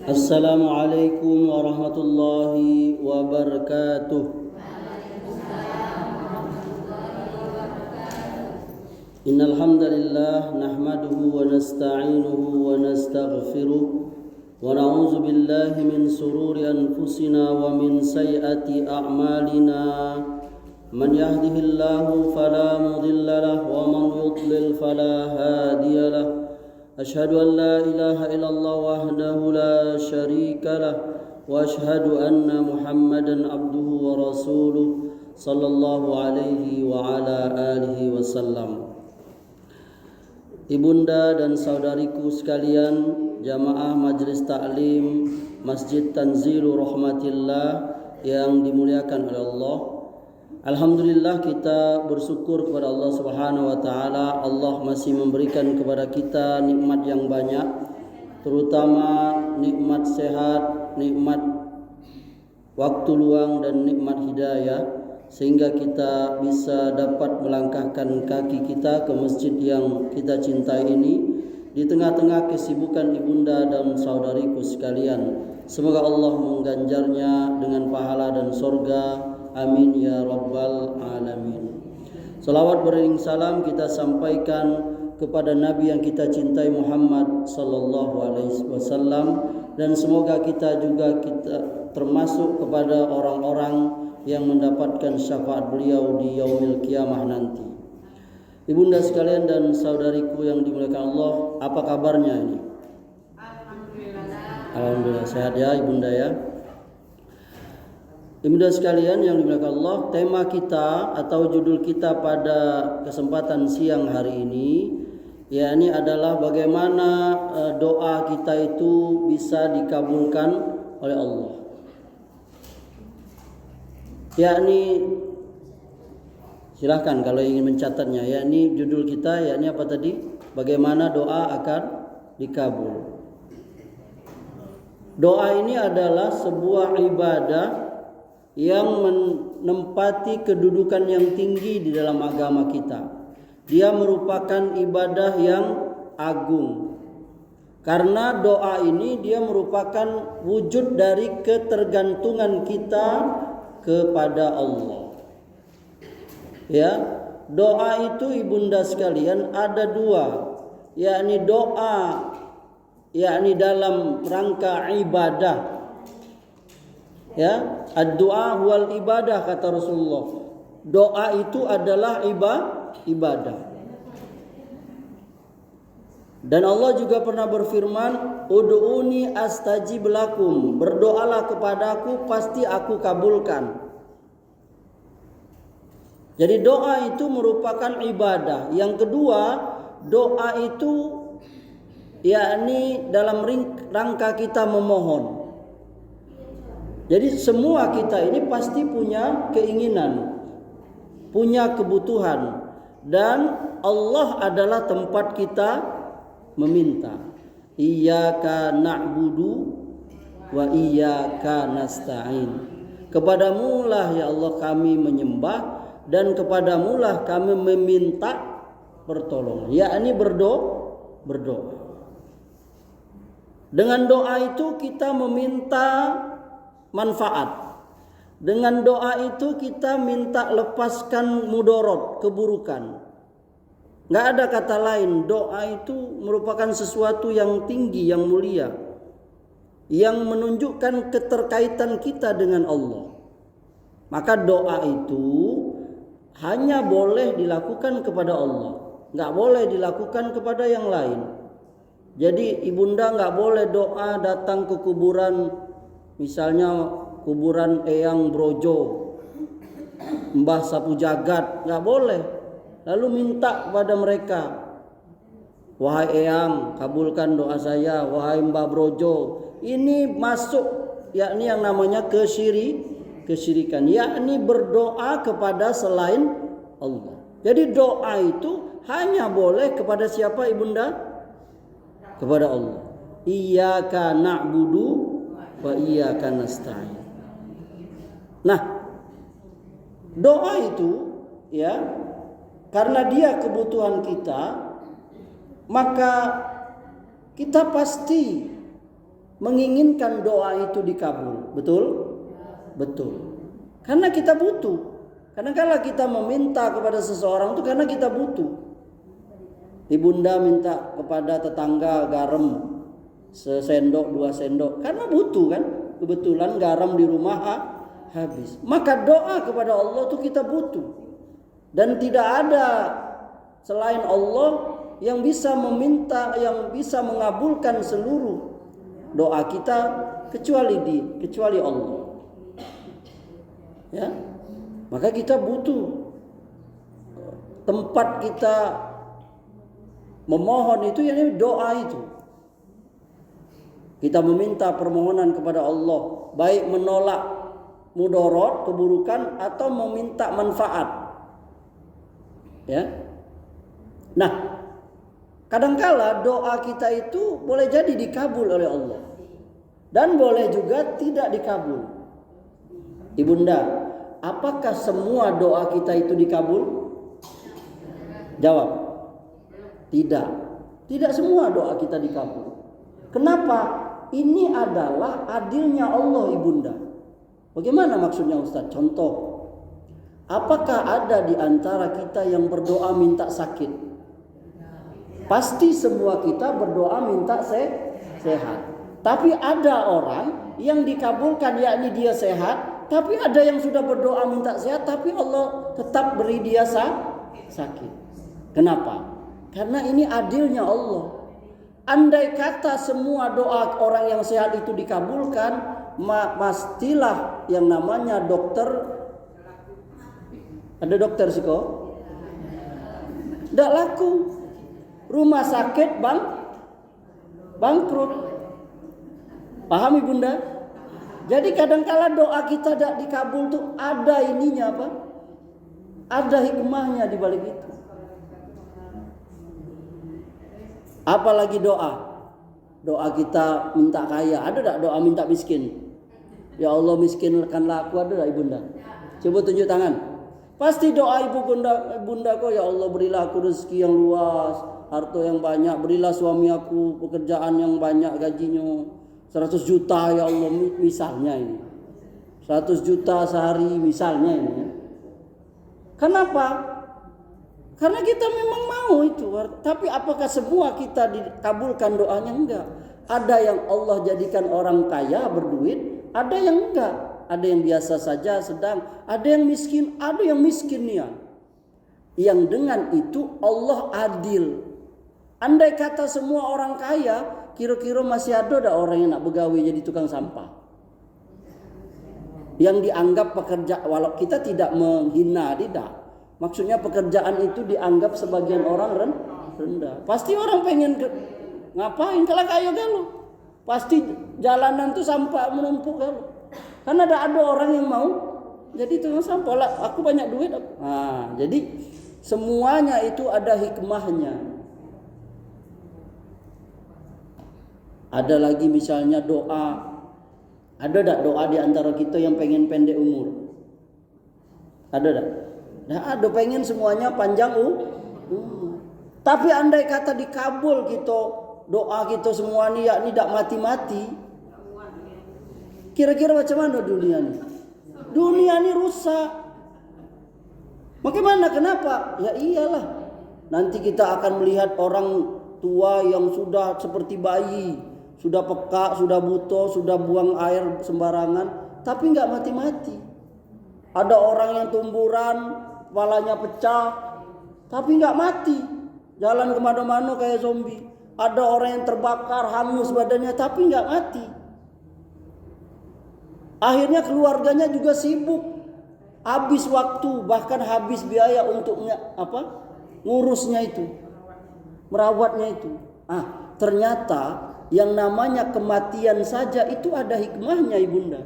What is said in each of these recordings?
Assalamualaikum warahmatullahi wabarakatuh. Innal hamdalillah nahmaduhu wa nasta'inuhu wa nastaghfiruh wa na'udzu billahi min sururi anfusina wa min sayyiati a'malina. Man yahdihillahu fala mudilla lahu wa man yudlil fala hadiya lahu. أشهد أن لا إله إلا الله وحده لا شريك له وأشهد أن محمدا عبده ورسوله صلى الله عليه وعلى آله وسلم. Ibunda dan saudariku sekalian, jamaah Majelis Taklim Masjid Tanzilu Rahmatillah yang dimuliakan oleh Allah. Alhamdulillah, kita bersyukur kepada Allah Subhanahu wa taala. Allah masih memberikan kepada kita nikmat yang banyak, terutama nikmat sehat, nikmat waktu luang dan nikmat hidayah, sehingga kita bisa dapat melangkahkan kaki kita ke masjid yang kita cintai ini di tengah-tengah kesibukan ibunda dan saudariku sekalian. Semoga Allah mengganjarnya dengan pahala dan surga. Amin ya rabbal alamin. Salawat beriring salam kita sampaikan kepada Nabi yang kita cintai, Muhammad sallallahu alaihi wasallam, dan semoga kita termasuk kepada orang-orang yang mendapatkan syafaat beliau di yaumil qiyamah nanti. Ibunda sekalian dan saudariku yang dimuliakan Allah, apa kabarnya ini? Alhamdulillah sehat ya ibunda ya. Ibunda sekalian yang dimuliakan Allah, tema kita atau judul kita pada kesempatan siang hari ini yakni adalah bagaimana doa kita itu bisa dikabulkan oleh Allah. Yakni silahkan kalau ingin mencatatnya, yakni judul kita yakni apa tadi? Bagaimana doa akan dikabul. Doa ini adalah sebuah ibadah yang menempati kedudukan yang tinggi di dalam agama kita. Dia merupakan ibadah yang agung. Karena doa ini dia merupakan wujud dari ketergantungan kita kepada Allah. Ya, doa itu ibunda sekalian ada dua, yakni doa yakni dalam rangka ibadah. Ya, ad-du'a wal ibadah kata Rasulullah. Doa itu adalah ibadah. Dan Allah juga pernah berfirman, "Ud'uni astajib lakum." Berdoalah kepadaku, pasti aku kabulkan. Jadi doa itu merupakan ibadah. Yang kedua, doa itu yakni dalam rangka kita memohon. Jadi semua kita ini pasti punya keinginan, punya kebutuhan, dan Allah adalah tempat kita meminta. Iyyaka na'budu wa iyyaka nasta'in. Kepadamu lah ya Allah kami menyembah, dan kepadamu lah kami meminta pertolongan. Yakni berdoa. Dengan doa itu kita meminta manfaat. Dengan doa itu kita minta lepaskan mudorot, keburukan. Gak ada kata lain. Doa itu merupakan sesuatu yang tinggi, yang mulia, yang menunjukkan keterkaitan kita dengan Allah. Maka doa itu hanya boleh dilakukan kepada Allah, gak boleh dilakukan kepada yang lain. Jadi ibunda gak boleh doa datang ke kuburan, misalnya kuburan Eyang Brojo, Mbah Sapu Jagat, nggak boleh. Lalu minta kepada mereka, wahai Eyang, kabulkan doa saya, wahai Mbah Brojo. Ini masuk yakni yang namanya kesyirikan, yakni berdoa kepada selain Allah. Jadi doa itu hanya boleh kepada siapa ibunda? Kepada Allah. Iyyaka na'budu wa iyyaka nasta'in. Nah, doa itu ya, karena dia kebutuhan kita, maka kita pasti menginginkan doa itu dikabul. Betul? Betul. Karena kita butuh. Karena kalau kita meminta kepada seseorang itu karena kita butuh. Ibunda minta kepada tetangga garam sesendok 2 sendok karena butuh kan. Kebetulan garam di rumah habis. Maka doa kepada Allah itu kita butuh. Dan tidak ada selain Allah yang bisa meminta, yang bisa mengabulkan seluruh doa kita kecuali Allah. Ya. Maka kita butuh tempat kita memohon itu yang doa itu. Kita meminta permohonan kepada Allah, baik menolak mudarat, keburukan atau meminta manfaat. Ya. Nah, kadangkala doa kita itu boleh jadi dikabul oleh Allah dan boleh juga tidak dikabul. Ibunda, apakah semua doa kita itu dikabul? Jawab. Tidak. Tidak semua doa kita dikabul. Kenapa? Ini adalah adilnya Allah, Ibunda. Bagaimana maksudnya Ustaz? Contoh. Apakah ada di antara kita yang berdoa minta sakit? Pasti semua kita berdoa minta sehat. Tapi ada orang yang dikabulkan yakni dia sehat, tapi ada yang sudah berdoa minta sehat tapi Allah tetap beri dia sakit. Kenapa? Karena ini adilnya Allah. Andai kata semua doa orang yang sehat itu dikabulkan, pastilah yang namanya dokter, ada dokter psiko, tidak laku. Rumah sakit bangkrut. Paham Ibunda? Jadi kadangkala doa kita tidak dikabul tuh ada ininya apa? Ada hikmahnya di balik itu. Apalagi doa. Doa kita minta kaya, ada tak doa minta miskin? Ya Allah miskinkanlah aku, ada tak Ibunda? Coba tunjuk tangan. Pasti doa ibunda kau, ya Allah berilah aku rezeki yang luas, harta yang banyak, berilah suami aku pekerjaan yang banyak gajinya 100 juta ya Allah, misalnya ini 100 juta sehari misalnya ini. Kenapa? Karena kita memang mau itu. Tapi apakah semua kita dikabulkan doanya? Enggak. Ada yang Allah jadikan orang kaya berduit, ada yang enggak. Ada yang biasa saja, sedang, ada yang miskin, ada yang miskin nih. Yang dengan itu Allah adil. Andai kata semua orang kaya, kira-kira masih ada orang yang nak begawe jadi tukang sampah. Yang dianggap pekerja, walau kita tidak menghina, tidak. Maksudnya pekerjaan itu dianggap sebagian orang rendah. Pasti orang pengen ngapain kalau kaya galau. Pasti jalanan tuh sampah menumpuk galau. Karena ada orang yang mau jadi tukang sampah lah, aku banyak duit. Nah, jadi semuanya itu ada hikmahnya. Ada lagi misalnya doa. Ada tak doa di antara kita yang pengen pendek umur? Ada tak? Nah, ada pengen semuanya panjang Tapi andai kata dikabul kita doa kita semua ni yakni tak mati-mati. Kira-kira macam mana dunia ni? Dunia ni rusak. Bagaimana? Kenapa? Ya iyalah. Nanti kita akan melihat orang tua yang sudah seperti bayi, sudah peka, sudah buta, sudah buang air sembarangan, tapi enggak mati-mati. Ada orang yang tumburan, kepalanya pecah, tapi enggak mati. Jalan kemana-mana kayak zombie. Ada orang yang terbakar, hangus badannya, tapi enggak mati. Akhirnya keluarganya juga sibuk, habis waktu, bahkan habis biaya untuk ngurusnya itu, merawatnya itu. Ternyata yang namanya kematian saja itu ada hikmahnya Ibunda.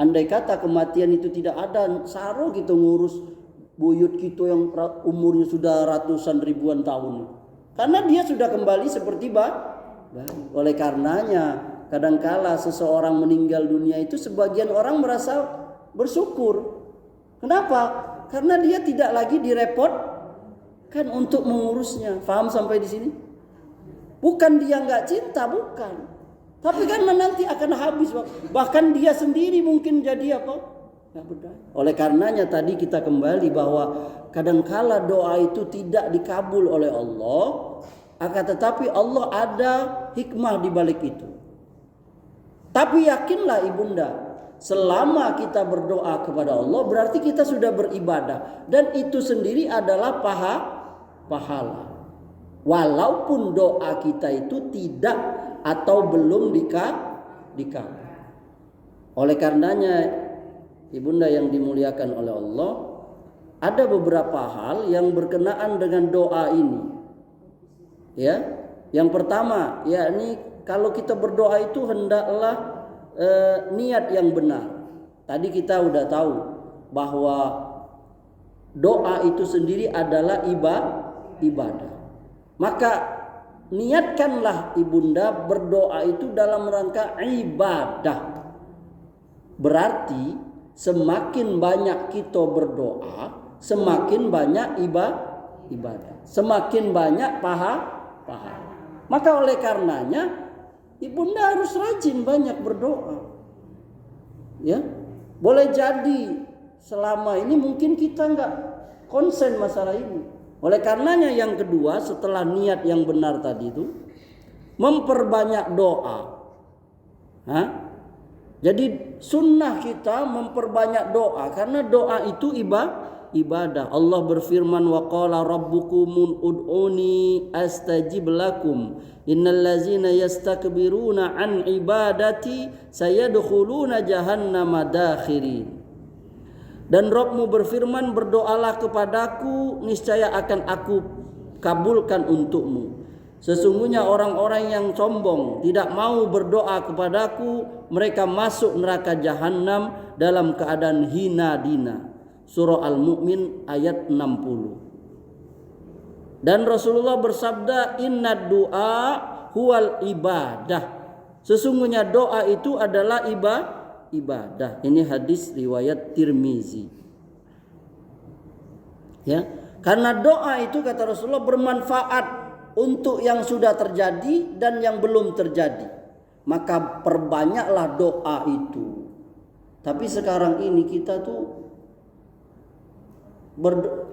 Andai kata kematian itu tidak ada, saro kita ngurus buyut kita yang umurnya sudah ratusan ribuan tahun. Karena dia sudah kembali seperti baru. Oleh karenanya kadangkala seseorang meninggal dunia itu sebagian orang merasa bersyukur. Kenapa? Karena dia tidak lagi direpotkan untuk mengurusnya. Faham sampai di sini? Bukan dia nggak cinta, bukan. Tapi karena nanti akan habis. Bahkan dia sendiri mungkin jadi apa? Nggak berdaya. Oleh karenanya tadi kita kembali bahwa kadangkala doa itu tidak dikabul oleh Allah. Akan tetapi Allah ada hikmah di balik itu. Tapi yakinlah ibunda, selama kita berdoa kepada Allah berarti kita sudah beribadah. Dan itu sendiri adalah pahala. Walaupun doa kita itu tidak atau belum dikabul. Oleh karenanya ibunda yang dimuliakan oleh Allah, ada beberapa hal yang berkenaan dengan doa ini. Ya, yang pertama yakni kalau kita berdoa itu hendaklah niat yang benar. Tadi kita udah tahu bahwa doa itu sendiri adalah ibadah. Maka niatkanlah ibunda berdoa itu dalam rangka ibadah. Berarti semakin banyak kita berdoa, semakin banyak ibadah, semakin banyak pahala. Maka oleh karenanya ibunda harus rajin banyak berdoa. Ya, boleh jadi selama ini mungkin kita nggak konsen masalah ini. Oleh karenanya yang kedua setelah niat yang benar tadi itu memperbanyak doa. Jadi sunnah kita memperbanyak doa karena doa itu ibadah. Allah berfirman wa qala rabbukum ud'uni astajib lakum innal ladzina yastakbiruna an ibadati sayadkhuluna jahannama dakhirin. Dan Rabbmu berfirman, berdoalah kepadaku, niscaya akan aku kabulkan untukmu. Sesungguhnya orang-orang yang sombong tidak mau berdoa kepadaku, mereka masuk neraka jahanam dalam keadaan hina dina. Surah Al-Mu'min ayat 60. Dan Rasulullah bersabda, inna du'a huwal ibadah. Sesungguhnya doa itu adalah ibadah. Ini hadis riwayat Tirmizi. Ya, karena doa itu kata Rasulullah bermanfaat untuk yang sudah terjadi dan yang belum terjadi. Maka perbanyaklah doa itu. Tapi sekarang ini kita tuh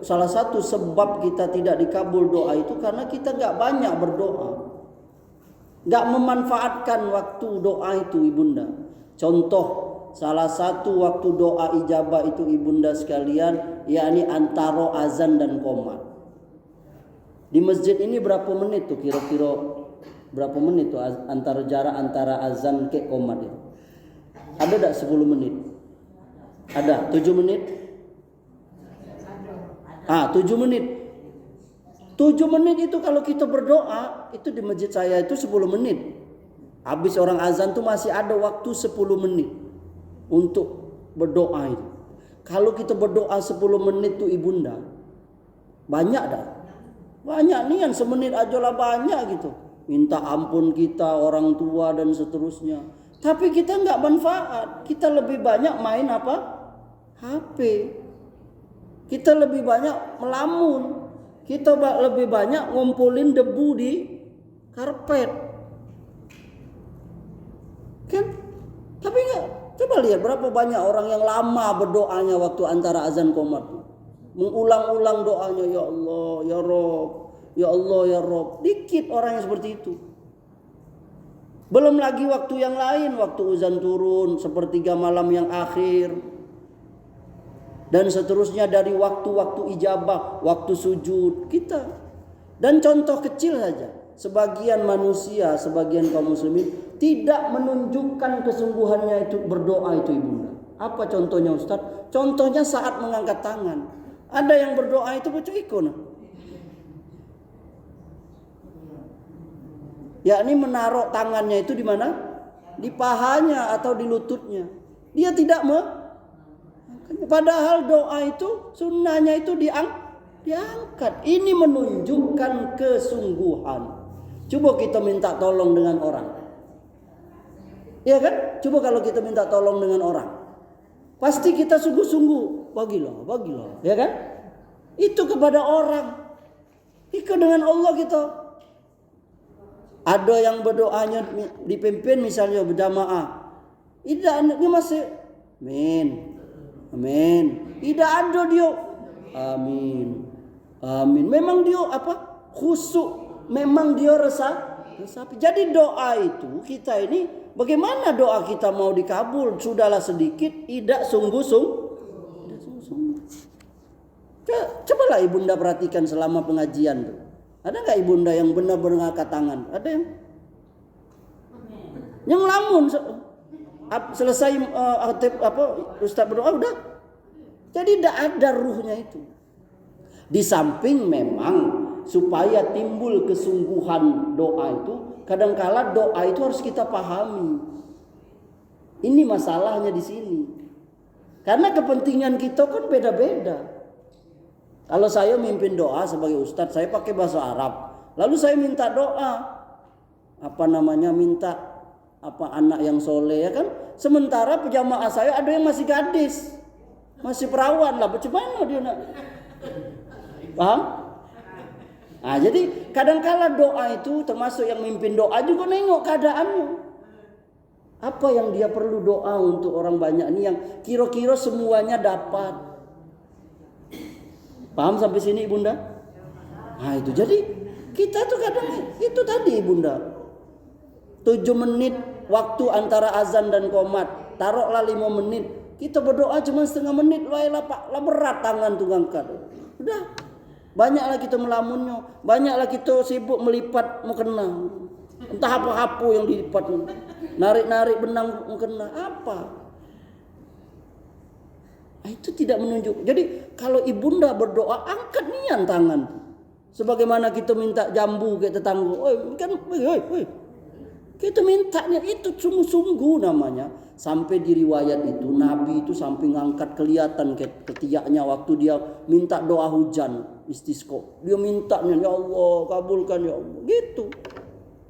salah satu sebab kita tidak dikabul doa itu karena kita nggak banyak berdoa, nggak memanfaatkan waktu doa itu ibunda. Contoh salah satu waktu doa ijabah itu ibunda sekalian, yakni antara azan dan qomat. Di masjid ini berapa menit tuh kira-kira? Berapa menit tuh antara jarak antara azan ke qomat itu? Ada enggak 10 menit? Ada 7 menit? 7 menit. 7 menit itu kalau kita berdoa, itu di masjid saya itu 10 menit. Habis orang azan tuh masih ada waktu 10 menit untuk berdoa itu. Kalau kita berdoa 10 menit tuh ibunda, banyak dah. Banyak nian, semenit aja lah banyak gitu. Minta ampun kita, orang tua dan seterusnya. Tapi kita nggak manfaat. Kita lebih banyak main apa? HP. Kita lebih banyak melamun. Kita lebih banyak ngumpulin debu di karpet. Kan? Tapi enggak. Coba lihat berapa banyak orang yang lama berdoanya waktu antara azan qomat. Mengulang-ulang doanya, ya Allah, ya Rabb, ya Allah, ya Rabb. Dikit orang yang seperti itu. Belum lagi waktu yang lain, waktu azan turun, sepertiga malam yang akhir. Dan seterusnya dari waktu-waktu ijabah, waktu sujud kita. Dan contoh kecil saja. Sebagian manusia, sebagian kaum muslimin tidak menunjukkan kesungguhannya itu berdoa itu ibunda. Apa contohnya Ustaz? Contohnya saat mengangkat tangan. Ada yang berdoa itu baca ikon. Yakni menaruh tangannya itu di mana? Di pahanya atau di lututnya. Dia tidak padahal doa itu sunnahnya itu diangkat. Ini menunjukkan kesungguhan. Coba kita minta tolong dengan orang. Ya kan? Coba kalau kita minta tolong dengan orang. Pasti kita sungguh-sungguh. Bagilah. Ya kan? Itu kepada orang. Itu dengan Allah kita. Ada yang berdoanya dipimpin misalnya berjamaah. Tidak, dia masih amin. Amin. Tidak ada dia. Amin. Amin. Memang dia apa? Khusyuk. Memang dia resapi. Jadi doa itu kita ini bagaimana doa kita mau dikabul? Sudahlah sedikit, tidak sungguh-sungguh. Cobalah ibunda perhatikan selama pengajian tuh. Ada nggak ibunda yang benar-benar angkat tangan? Ada yang lamun selesai Ustaz berdoa udah. Jadi tidak ada ruhnya itu. Di samping memang supaya timbul kesungguhan doa itu, kadangkala doa itu harus kita pahami. Ini masalahnya di sini. Karena kepentingan kita kan beda-beda. Kalau saya mimpin doa sebagai ustadz, saya pakai bahasa Arab. Lalu saya minta doa, minta anak yang soleh, ya kan? Sementara pejamaah saya ada yang masih gadis, masih perawan lah. Bagaimana dia nak? Paham? Nah, jadi kadangkala doa itu termasuk yang mimpin doa juga nengok keadaannya. Apa yang dia perlu doa untuk orang banyak ini yang kira-kira semuanya dapat. Paham sampai sini ibunda? Nah itu jadi kita tuh kadang itu tadi ibunda 7 menit waktu antara azan dan qomat, taruhlah 5 menit, kita berdoa cuma setengah menit, lah berat tangan tuh ngangkat. Udah banyaklah kita melamunnya, banyaklah kita sibuk melipat mukena, entah apa-apa yang dilipat, narik-narik benang mukena apa. Itu tidak menunjuk. Jadi kalau ibunda berdoa, angkat nian tangan. Sebagaimana kita minta jambu ke tetangga. Kita mintanya itu sungguh-sungguh namanya. Sampai di riwayat itu Nabi itu sampai ngangkat kelihatan ketiaknya waktu dia minta doa hujan istisqa. Dia mintanya, ya Allah kabulkan ya Allah. Gitu.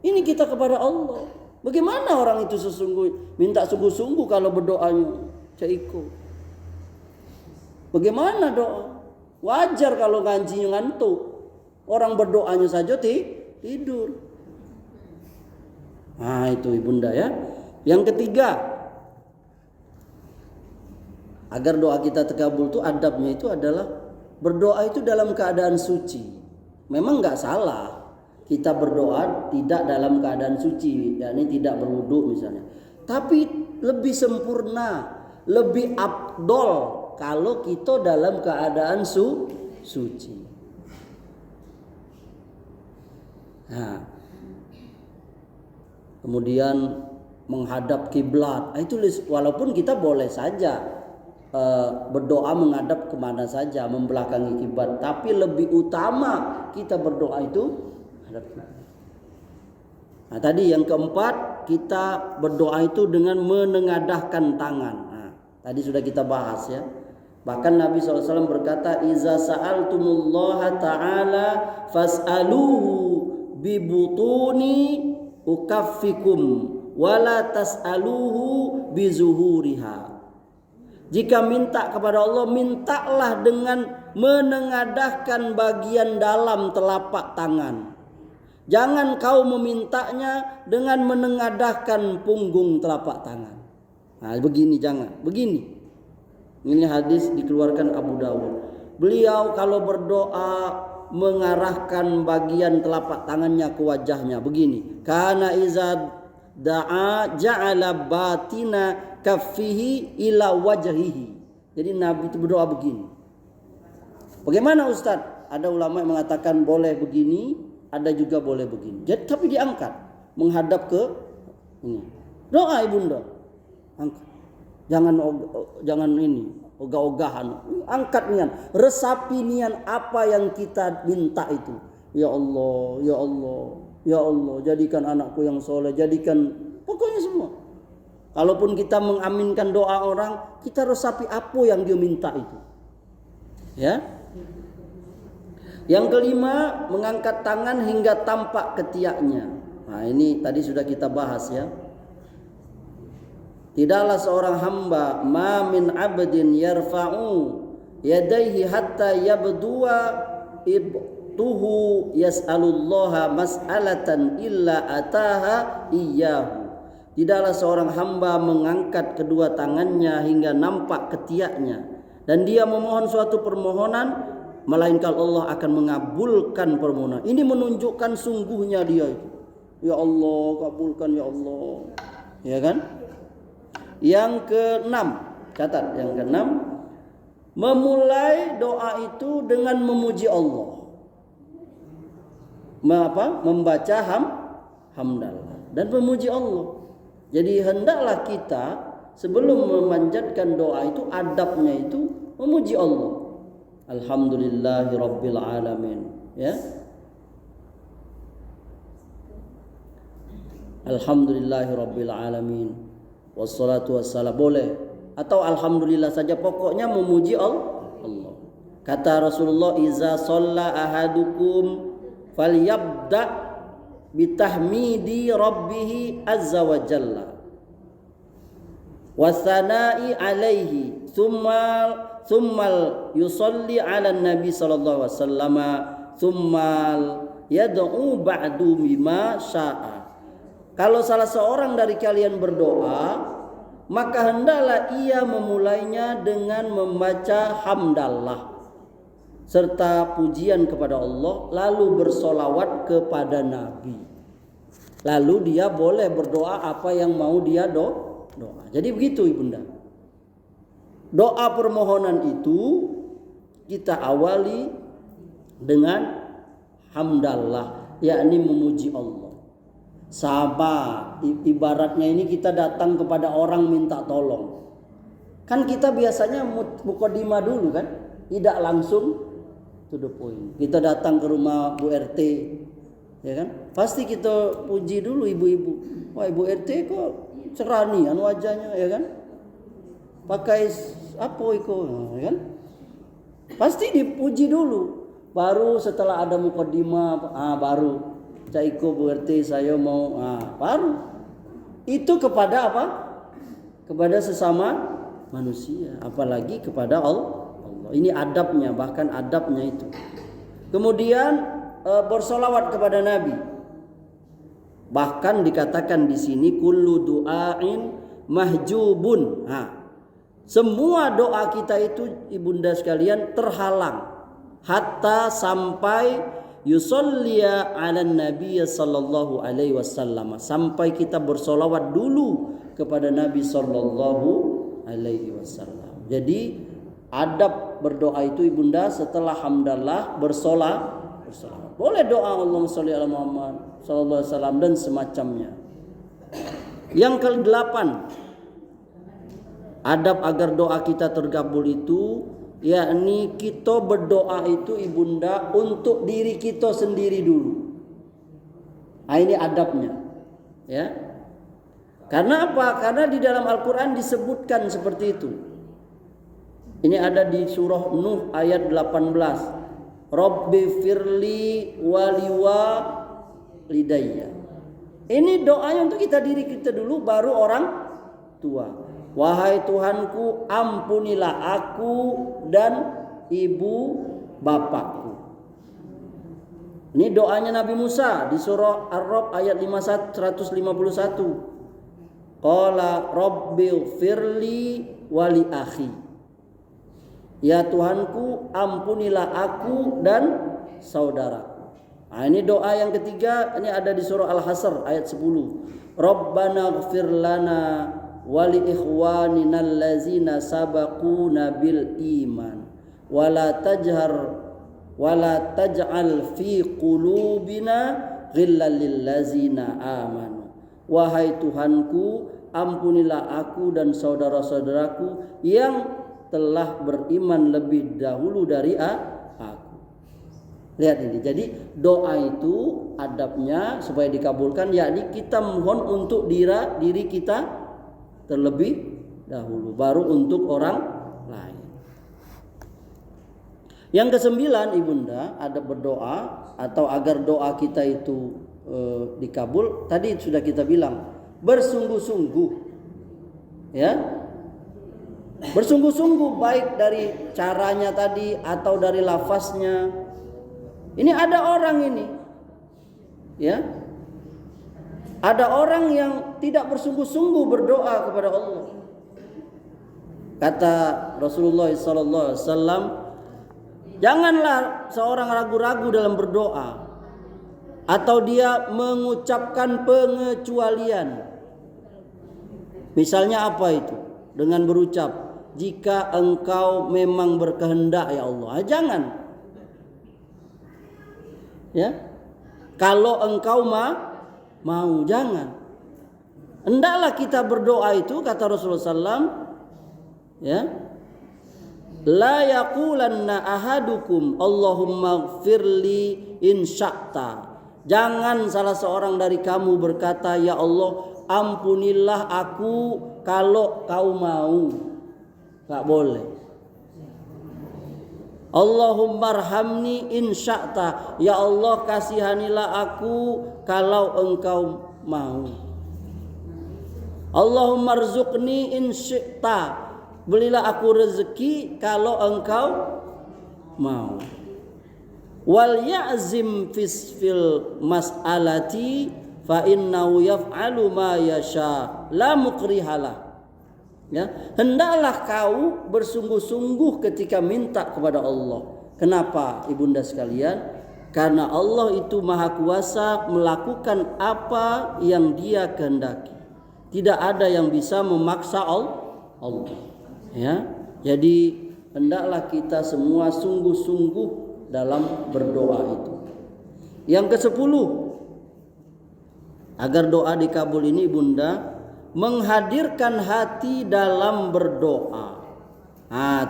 Ini kita kepada Allah. Bagaimana orang itu minta sungguh-sungguh kalau berdoanya caiko. Bagaimana doa? Wajar kalau ngajinya ngantuk. Orang berdoanya saja tidur. Nah itu ibunda ya. Yang ketiga, agar doa kita terkabul itu adabnya itu adalah berdoa itu dalam keadaan suci. Memang nggak salah kita berdoa tidak dalam keadaan suci, yakni tidak berwudu misalnya. Tapi lebih sempurna, lebih afdol kalau kita dalam keadaan suci. Nah, kemudian menghadap kiblat. Itu walaupun kita boleh saja berdoa menghadap kemana saja, membelakangi kiblat, tapi lebih utama kita berdoa itu menghadap kiblat. Nah, tadi yang keempat, kita berdoa itu dengan menengadahkan tangan. Nah, tadi sudah kita bahas ya. Bahkan Nabi SAW berkata, "Iza sa'altumullaha ta'ala fas'aluhu bibutuni ukaffikum wala tas'aluhu bizuhuriha." Jika minta kepada Allah, mintalah dengan menengadahkan bagian dalam telapak tangan. Jangan kau memintanya dengan menengadahkan punggung telapak tangan. Nah, begini jangan, begini. Ini hadis dikeluarkan Abu Dawud. Beliau kalau berdoa mengarahkan bagian telapak tangannya ke wajahnya begini. Kana iza da'a ja'ala batina kaffihi ila wajhihi. Jadi Nabi itu berdoa begini. Bagaimana Ustaz? Ada ulama yang mengatakan boleh begini, ada juga boleh begini. Jadi tapi diangkat menghadap ke ini. Doa ibunda. Angkat. Jangan ini ogah-ogahan, angkat nian, resapi nian apa yang kita minta itu. Ya Allah, ya Allah, ya Allah, jadikan anakku yang soleh, jadikan pokoknya semua. Kalaupun kita mengaminkan doa orang, kita resapi apa yang dia minta itu. Ya. Yang kelima, mengangkat tangan hingga tampak ketiaknya. Nah, ini tadi sudah kita bahas ya. Tidaklah seorang hamba ma min abdin yarfa'u yadayhi hatta yabduwa sami'tuhu yas'alullaha mas'alatan illa ataha iyyahu. Tidaklah seorang hamba mengangkat kedua tangannya hingga nampak ketiaknya, dan dia memohon suatu permohonan, melainkan Allah akan mengabulkan permohonan. Ini menunjukkan sungguhnya dia itu. Ya Allah, kabulkan ya Allah. Ya kan? Yang keenam, catat yang keenam, memulai doa itu dengan memuji Allah. Membaca hamdalah dan memuji Allah. Jadi hendaklah kita sebelum memanjatkan doa itu, adabnya itu memuji Allah. Alhamdulillahirabbil alamin, ya. Alhamdulillahirabbil alamin. Wassalatu wassalam, boleh, atau alhamdulillah saja, pokoknya memuji Allah. Kata Rasulullah, iza shalla ahadukum falyabda bitahmidi rabbih azza wa jalla wa sana'i alaihi thummal yusalli ala nabi sallallahu alaihi wasallam thummal yad'u ba'du bima syaa. Kalau salah seorang dari kalian berdoa, maka hendaklah ia memulainya dengan membaca hamdalah serta pujian kepada Allah, lalu bersolawat kepada Nabi. Lalu dia boleh berdoa apa yang mau dia doa. Jadi begitu ibunda. Doa permohonan itu kita awali dengan hamdalah, yakni memuji Allah. Sama ibaratnya ini kita datang kepada orang minta tolong. Kan kita biasanya mukadimah dulu kan, tidak langsung to the point. Kita datang ke rumah Bu RT, ya kan? Pasti kita puji dulu ibu-ibu. Wah, Ibu RT kok ceranian wajahnya, ya kan? Pakai apa iko, ya kan? Pasti dipuji dulu. Baru setelah ada mukadimah, baru Caiko Bu RT saya mau, baru itu kepada apa? Kepada sesama manusia, apalagi kepada Allah. Ini adabnya, bahkan adabnya itu. Kemudian bersolawat kepada Nabi. Bahkan dikatakan di sini kullu du'ain mahjubun. Semua doa kita itu ibunda sekalian terhalang hatta sampai yusolliya ala nabi sallallahu alaihi wasallam, sampai kita bersolawat dulu kepada Nabi sallallahu alaihi wasallam. Jadi adab berdoa itu ibunda setelah hamdalah bersolawat. Boleh doa Allahumma sholli ala Muhammad sallallahu alaihi wasallam dan semacamnya. Yang ke-8, adab agar doa kita terkabul itu, yakni kita berdoa itu ibunda untuk diri kita sendiri dulu. Ini adabnya, ya. Karena apa? Karena di dalam Al-Quran disebutkan seperti itu. Ini ada di surah Nuh ayat 18. Rabbi firli waliwa lidayya. Ini doanya untuk diri kita dulu, baru orang tua. Wahai Tuhanku, ampunilah aku dan ibu bapakku. Ini doanya Nabi Musa di surah Ar-Ra'd ayat 151. Qala rabbi firli wali akhi. Ya Tuhanku, ampunilah aku dan saudaraku. Ini doa yang ketiga, ini ada di surah Al-Hasr ayat 10. Rabbana ighfir lana wa li ikhwanina allazina sabaquna bil iman wa la taj'al fi qulubina ghillan lil ladzina amanu. Wahai Tuhanku, ampunilah aku dan saudara-saudaraku yang telah beriman lebih dahulu dari aku. Lihat ini. Jadi doa itu adabnya supaya dikabulkan, yakni kita mohon untuk diri kita terlebih dahulu, baru untuk orang lain. Yang ke-9 ibunda, adab berdoa atau agar doa kita itu dikabul. Tadi sudah kita bilang bersungguh-sungguh, ya. Bersungguh-sungguh, baik dari caranya tadi atau dari lafaznya. Ini ada orang ini, ya, ada orang yang tidak bersungguh-sungguh berdoa kepada Allah. Kata Rasulullah SAW, janganlah seorang ragu-ragu dalam berdoa atau dia mengucapkan pengecualian. Misalnya apa itu? Dengan berucap, jika engkau memang berkehendak ya Allah. Jangan. Ya. Kalau engkau mau, jangan. Hendaklah kita berdoa itu, kata Rasulullah SAW, ya, la yaqulanna ahadukum Allahumma gfirli in sya'ta. Jangan salah seorang dari kamu berkata, ya Allah, ampunilah aku kalau kau mau. Tak boleh. Allahumma arhamni in sya'ta. Ya Allah, kasihanilah aku kalau engkau mau. Allahumma rzuqni in syi'ta. Berilah aku rezeki kalau engkau mau. Wal ya'zim fil mas'alati fa innahu yaf'alu ma yasha la mukrihalah. Ya, hendaklah kau bersungguh-sungguh ketika minta kepada Allah. Kenapa, ibunda sekalian? Karena Allah itu maha kuasa melakukan apa yang Dia kehendaki. Tidak ada yang bisa memaksa Allah. Ya, jadi hendaklah kita semua sungguh-sungguh dalam berdoa itu. Yang ke-10, agar doa dikabul ini, ibunda, menghadirkan hati dalam berdoa.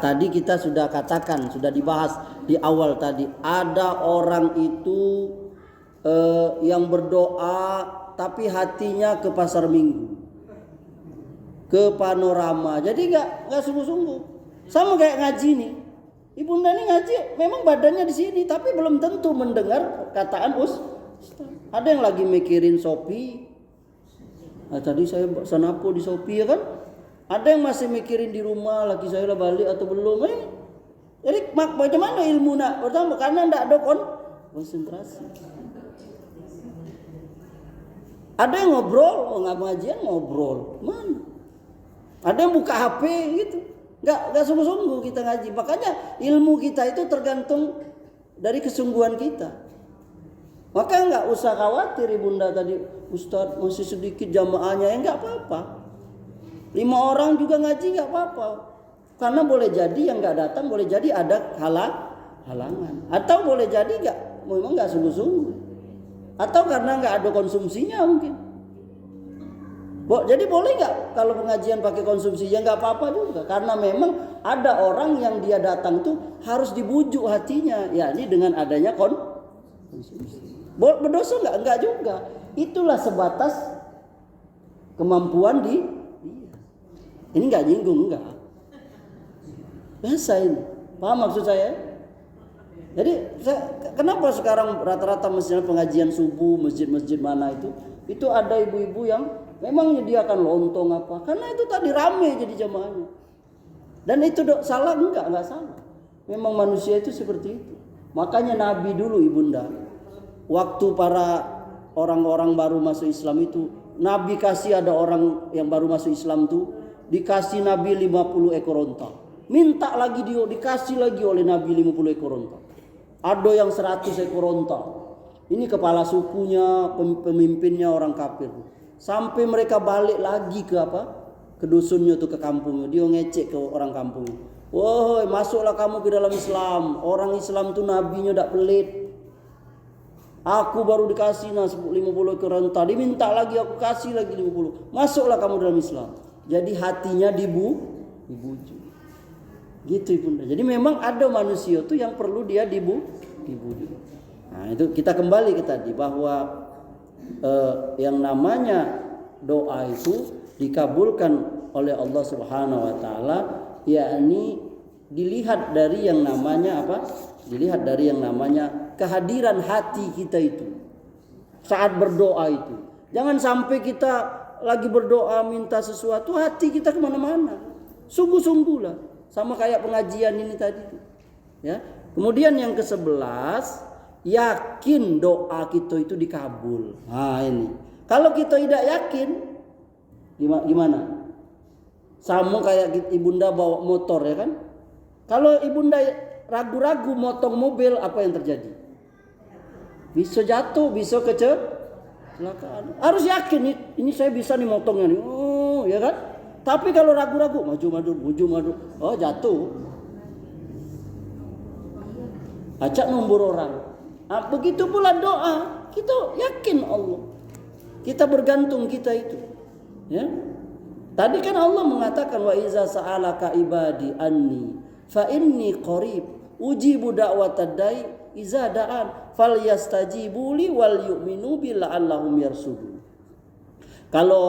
Tadi kita sudah katakan, sudah dibahas di awal tadi, ada orang itu yang berdoa tapi hatinya ke pasar minggu, ke panorama. Jadi nggak sungguh-sungguh. Sama kayak ngaji nih. Ibunda nih ngaji, memang badannya di sini, tapi belum tentu mendengar kataan Ustaz. Ada yang lagi mikirin Shopee. Tadi saya sanapo di Shopee, ya kan? Ada yang masih mikirin di rumah, laki saya lah balik atau belum. Jadi bagaimana ilmu nak? Pertama, karena tidak ada konsentrasi. Ada yang ngobrol, nggak pengajian ngobrol, mana? Ada yang buka HP gitu, nggak sungguh-sungguh kita ngaji. Makanya ilmu kita itu tergantung dari kesungguhan kita. Maka nggak usah khawatir ibunda tadi, Ustadz masih sedikit jamaahnya, ya nggak apa-apa. 5 orang juga ngaji nggak apa-apa. Karena boleh jadi yang nggak datang, boleh jadi ada halangan. Atau boleh jadi memang nggak sungguh-sungguh. Atau karena nggak ada konsumsinya mungkin. Jadi boleh nggak kalau pengajian pakai konsumsi? Ya nggak apa-apa juga. Karena memang ada orang yang dia datang tuh harus dibujuk hatinya, yakni dengan adanya konsumsi. Berdosa nggak? Enggak juga. Itulah sebatas kemampuan ini nggak nyinggung, enggak. Biasa ini. Paham maksud saya? Jadi kenapa sekarang rata-rata misalnya pengajian subuh masjid-masjid mana itu ada ibu-ibu yang memang menyediakan lontong apa? Karena itu tadi rame jadi jamaahnya. Dan itu salah? Enggak salah. Memang manusia itu seperti itu. Makanya Nabi dulu, ibunda, waktu para orang-orang baru masuk Islam itu, Nabi kasih, ada orang yang baru masuk Islam tuh dikasih Nabi 50 ekor onta. Minta lagi dia, dikasih lagi oleh Nabi 50 ekor onta. Ada yang 100 ekor onta. Ini kepala sukunya, pemimpinnya orang kafir. Sampai mereka balik lagi ke dusunnya tuh, ke kampungnya. Dia ngecek ke orang kampungnya. Woi, masuklah kamu ke dalam Islam. Orang Islam tuh nabinya tidak pelit. Aku baru dikasih 50 ekor onta. Diminta lagi, aku kasih lagi 50. Masuklah kamu dalam Islam. Jadi hatinya dibujuk. Gitu ibunda. Jadi memang ada manusia tuh yang perlu dia dibujuk. Nah itu kita kembali ke tadi bahwa yang namanya doa itu dikabulkan oleh Allah Subhanahu wa taala, yakni dilihat dari yang namanya apa? Dilihat dari yang namanya kehadiran hati kita itu saat berdoa itu. Jangan sampai kita lagi berdoa minta sesuatu hati kita kemana-mana. Sungguh-sungguhlah. Sama kayak pengajian ini tadi. Ya. Kemudian yang ke-11, yakin doa kita itu dikabul. Nah ini. Kalau kita tidak yakin, gimana? Sama kayak ibunda bawa motor ya kan? Kalau ibunda ragu-ragu motong mobil, apa yang terjadi? Bisa jatuh, bisa kecelakaan. Harus yakin ini saya bisa nih motongnya nih. Oh, ya kan? Tapi kalau ragu-ragu, maju, oh jatuh. Acak nombor orang. Nah, begitu pula doa, kita yakin Allah. Kita bergantung kita itu. Ya. Tadi kan Allah mengatakan wa iza sa'alaka ibadi anni fa inni qarib ujibu da'watad da'i iza da'an falyastajibu li wal yu'minu bi la'allahum yarsudun. Kalau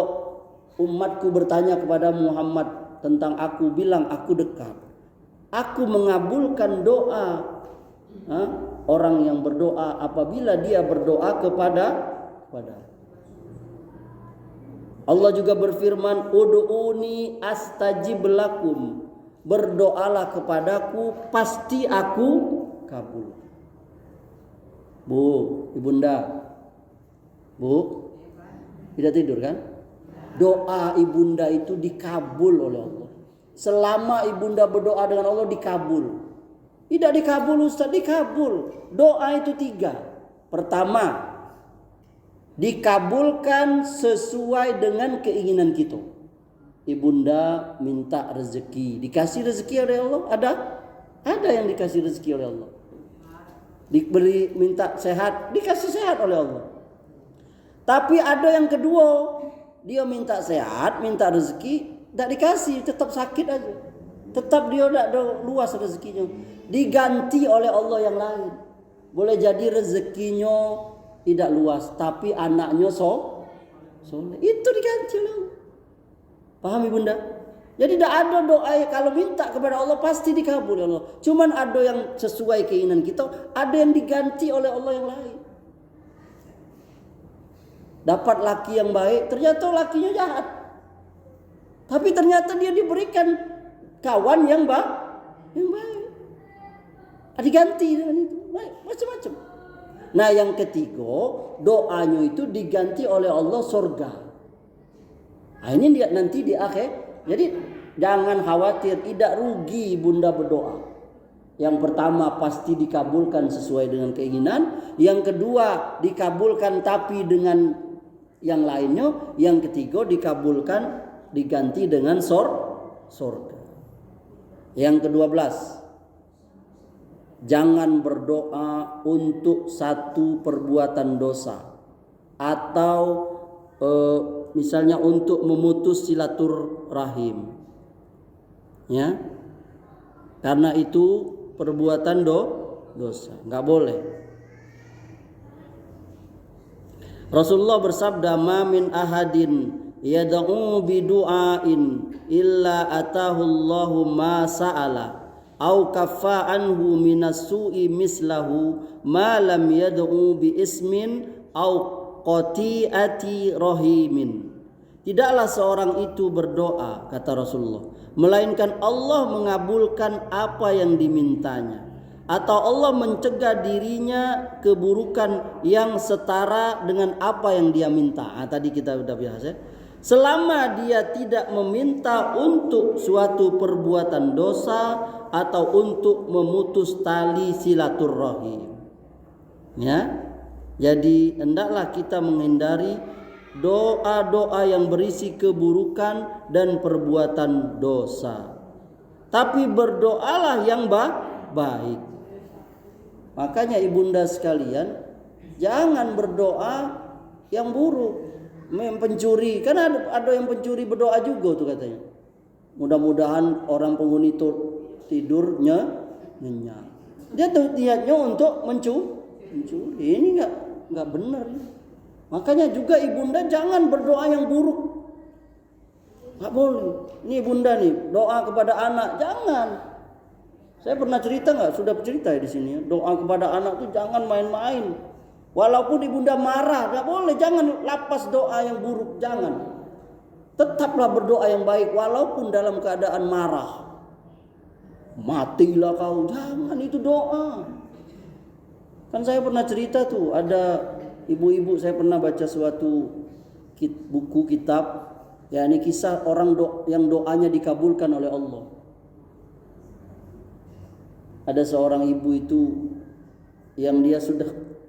umatku bertanya kepada Muhammad tentang aku, bilang aku dekat. Aku mengabulkan doa orang yang berdoa apabila dia berdoa kepada Allah juga berfirman, ud'uni astajib lakum. Berdoalah kepadaku, pasti aku kabul. Bu, ibunda. Bu, tidak tidur kan? Doa ibunda itu dikabul oleh Allah. Selama ibunda berdoa dengan Allah dikabul. Tidak dikabul Ustaz, dikabul. Doa itu 3. Pertama, dikabulkan sesuai dengan keinginan kita. Ibunda minta rezeki, dikasih rezeki oleh Allah. Ada yang dikasih rezeki oleh Allah. Diberi minta sehat, dikasih sehat oleh Allah. Tapi ada yang kedua, dia minta sehat, minta rezeki, tidak dikasih, tetap sakit aja. Tetap dia tidak ada luas rezekinya. Diganti oleh Allah yang lain. Boleh jadi rezekinya tidak luas, tapi anaknya soleh. Itu diganti oleh Allah. Paham ibunda? Jadi tidak ada doa kalau minta kepada Allah pasti dikabul oleh Allah. Cuman ada yang sesuai keinginan kita, ada yang diganti oleh Allah yang lain. Dapat laki yang baik, ternyata lakinya jahat. Tapi ternyata dia diberikan kawan yang baik. Diganti dengan itu. Macam-macam. Nah yang ketiga, doanya itu diganti oleh Allah surga. Nah ini dia nanti di akhir. Jadi jangan khawatir, tidak rugi bunda berdoa. Yang pertama pasti dikabulkan sesuai dengan keinginan. Yang kedua dikabulkan tapi dengan yang lainnya. Yang ketiga dikabulkan diganti dengan surga. Yang ke-12. Jangan berdoa untuk satu perbuatan dosa atau misalnya untuk memutus silaturahim, ya, karena itu perbuatan dosa, nggak boleh. Rasulullah bersabda, "Ma min ahadin yad'u bi du'ain illa atahu Allahu ma sa'ala." Au kaffa anhu minas su'i mislahu ma lam yad'u bi ismin au qati'ati rahimin. Tidaklah seorang itu berdoa, kata Rasulullah, melainkan Allah mengabulkan apa yang dimintanya, atau Allah mencegah dirinya keburukan yang setara dengan apa yang dia minta. Tadi kita sudah biasa. Selama dia tidak meminta untuk suatu perbuatan dosa atau untuk memutus tali silaturahim. Ya. Jadi hendaklah kita menghindari doa-doa yang berisi keburukan dan perbuatan dosa. Tapi berdoalah yang baik. Makanya ibunda sekalian, jangan berdoa yang buruk. Pencuri, kan ada yang pencuri berdoa juga tuh katanya. Mudah-mudahan orang penghuni itu tidurnya nyenyak. Dia tuh niatnya untuk mencuri. Ini nggak benar. Makanya juga ibunda jangan berdoa yang buruk. Nggak boleh. Ini ibunda nih doa kepada anak, jangan. Saya pernah cerita nggak? Sudah cerita ya di sini. Doa kepada anak tuh jangan main-main. Walaupun ibunda marah, tak boleh, jangan lapas doa yang buruk, jangan. Tetaplah berdoa yang baik walaupun dalam keadaan marah. Matilah kau, jangan, itu doa. Kan saya pernah cerita tuh, ada ibu-ibu, saya pernah baca suatu buku kitab, ya ini kisah orang yang doanya dikabulkan oleh Allah. Ada seorang ibu itu yang dia